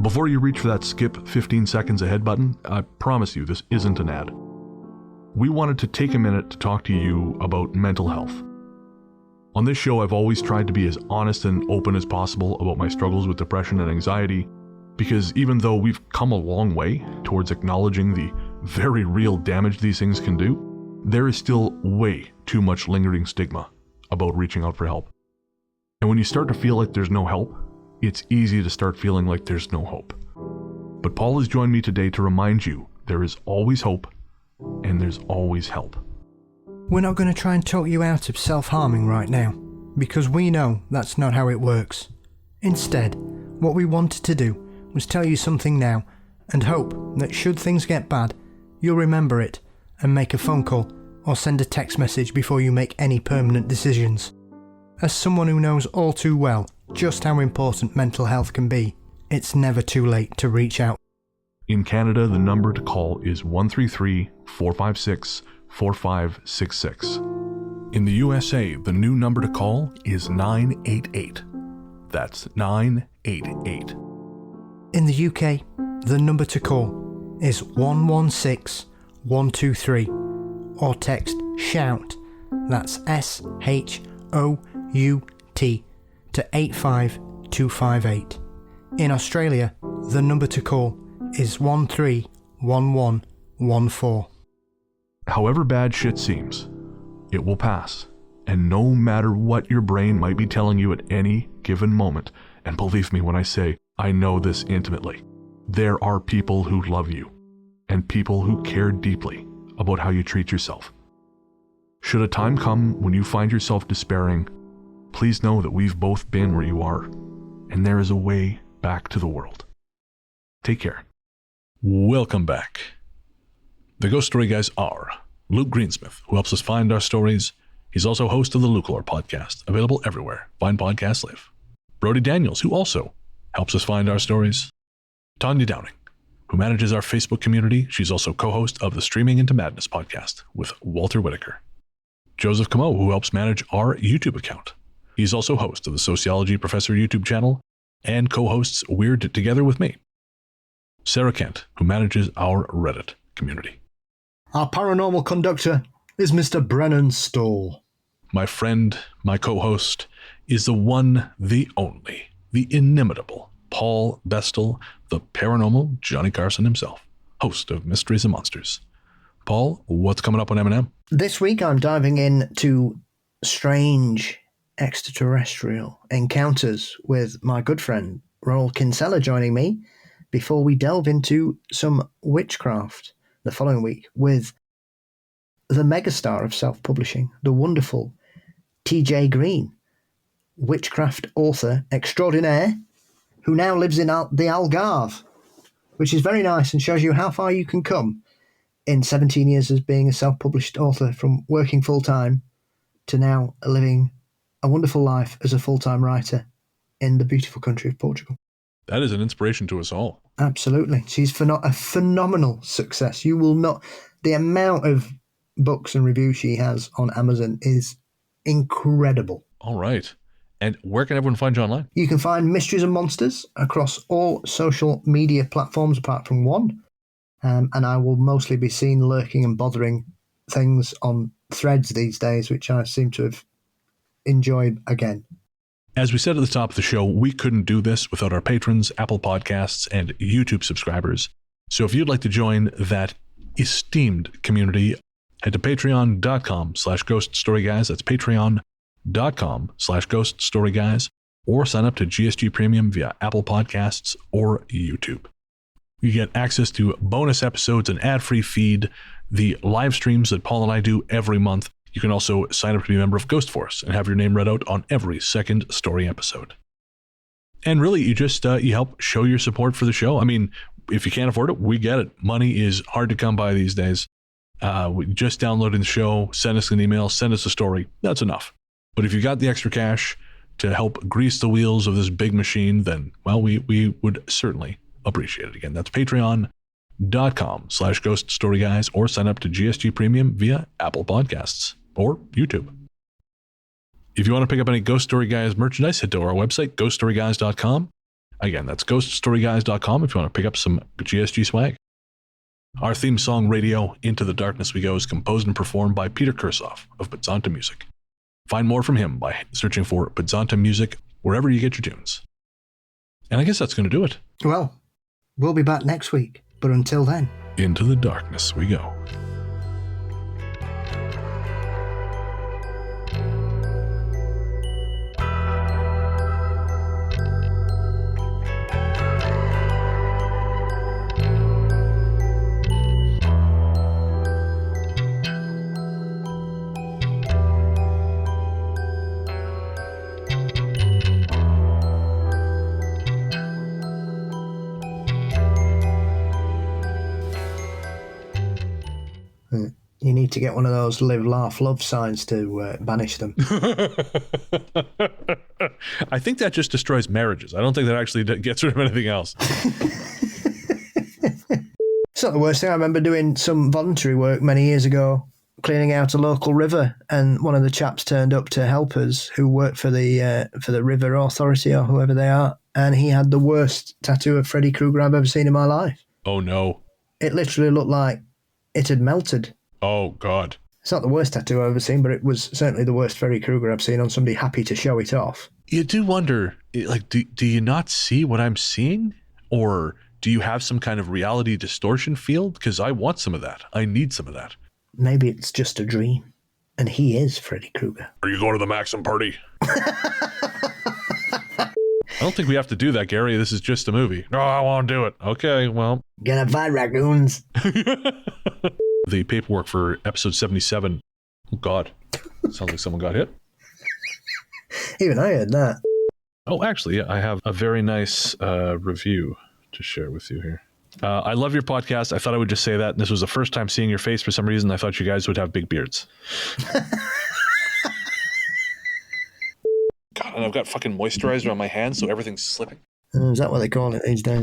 Before you reach for that skip 15 seconds ahead button, I promise you this isn't an ad. We wanted to take a minute to talk to you about mental health. On this show, I've always tried to be as honest and open as possible about my struggles with depression and anxiety, because even though we've come a long way towards acknowledging the very real damage these things can do, there is still way too much lingering stigma about reaching out for help. And when you start to feel like there's no help, it's easy to start feeling like there's no hope. But Paul has joined me today to remind you there is always hope and there's always help. We're not going to try and talk you out of self-harming right now, because we know that's not how it works. Instead, what we wanted to do was tell you something now and hope that should things get bad, you'll remember it and make a phone call or send a text message before you make any permanent decisions. As someone who knows all too well just how important mental health can be, it's never too late to reach out. In Canada, the number to call is 133-456-4566. In the USA, the new number to call is 988. That's 988. In the UK, the number to call is 116123 or text SHOUT, that's SHOUT, to 85258. In Australia, the number to call is 131114. However bad shit seems, It will pass. And no matter what your brain might be telling you at any given moment, and believe me when I say I know this intimately, there are people who love you and people who care deeply about how you treat yourself. Should a time come when you find yourself despairing, please know that we've both been where you are, and there is a way back to the world. Take care. Welcome back. The Ghost Story Guys are Luke Greensmith, who helps us find our stories. He's also host of the Lukelore podcast, available everywhere fine podcasts live. Brody Daniels, who also helps us find our stories. Tanya Downing, who manages our Facebook community. She's also co-host of the Streaming into Madness podcast with Walter Whitaker. Joseph Camo, who helps manage our YouTube account. He's also host of the Sociology Professor YouTube channel and co-hosts Weird Together with me. Sarah Kent, who manages our Reddit community. Our paranormal conductor is Mr. Brennan Storr. My friend, my co-host, is the one, the only, the inimitable Paul Bestel, the paranormal Johnny Carson himself, host of Mysteries and Monsters. Paul, what's coming up on M&M? This week I'm diving into strange extraterrestrial encounters with my good friend Ronald Kinsella joining me before we delve into some witchcraft the following week with the megastar of self-publishing, the wonderful T.J. Green, witchcraft author extraordinaire, who now lives in the Algarve, which is very nice and shows you how far you can come in 17 years as being a self-published author, from working full-time to now living a wonderful life as a full-time writer in the beautiful country of Portugal. That is an inspiration to us all. Absolutely. She's a phenomenal success. You will not... The amount of books and reviews she has on Amazon is incredible. All right. And where can everyone find you online? You can find Mysteries and Monsters across all social media platforms apart from one. And I will mostly be seen lurking and bothering things on Threads these days, which I seem to have enjoyed again. As we said at the top of the show, we couldn't do this without our patrons, Apple Podcasts, and YouTube subscribers. So if you'd like to join that esteemed community, head to patreon.com/ghoststoryguys. That's patreon.com/ghoststoryguys, or sign up to GSG Premium via Apple Podcasts or YouTube. You get access to bonus episodes, an ad-free feed, the live streams that Paul and I do every month. You can also sign up to be a member of Ghost Force and have your name read out on every second story episode. And really, you just you help show your support for the show. I mean, if you can't afford it, we get it. Money is hard to come by these days. Just downloading the show, send us an email, send us a story. That's enough. But if you got the extra cash to help grease the wheels of this big machine, then, well, we would certainly appreciate it. Again, that's patreon.com/ghoststoryguys, or sign up to GSG Premium via Apple Podcasts or YouTube. If you want to pick up any Ghost Story Guys merchandise, head to our website, ghoststoryguys.com. Again, that's ghoststoryguys.com if you want to pick up some GSG swag. Our theme song, Radio Into the Darkness We Go, is composed and performed by Peter Kursoff of Pizzanta Music. Find more from him by searching for Pizzanta Music wherever you get your tunes. And I guess that's going to do it. Well, we'll be back next week, but until then, into the darkness we go. you need to get one of those live, laugh, love signs to banish them. I think that just destroys marriages. I don't think that actually gets rid of anything else. It's not the worst thing. I remember doing some voluntary work many years ago, cleaning out a local river, and one of the chaps turned up to help us who worked for the river authority or whoever they are, and he had the worst tattoo of Freddy Krueger I've ever seen in my life. Oh, no. It literally looked like it had melted. Oh, God. It's not the worst tattoo I've ever seen, but it was certainly the worst Freddy Krueger I've seen on somebody happy to show it off. You do wonder, like, do you not see what I'm seeing? Or do you have some kind of reality distortion field? Because I want some of that. I need some of that. Maybe it's just a dream. And he is Freddy Krueger. Are you going to the Maxim party? I don't think we have to do that, Gary. This is just a movie. No, I won't do it. Okay, well. Gonna find raccoons. The paperwork for episode 77. Oh, God. Sounds like someone got hit. Even I heard that. Oh, actually, I have a very nice review to share with you here. I love your podcast. I thought I would just say that. This was the first time seeing your face for some reason. I thought you guys would have big beards. God, and I've got fucking moisturizer on my hands, so everything's slipping. Is that what they call it these days?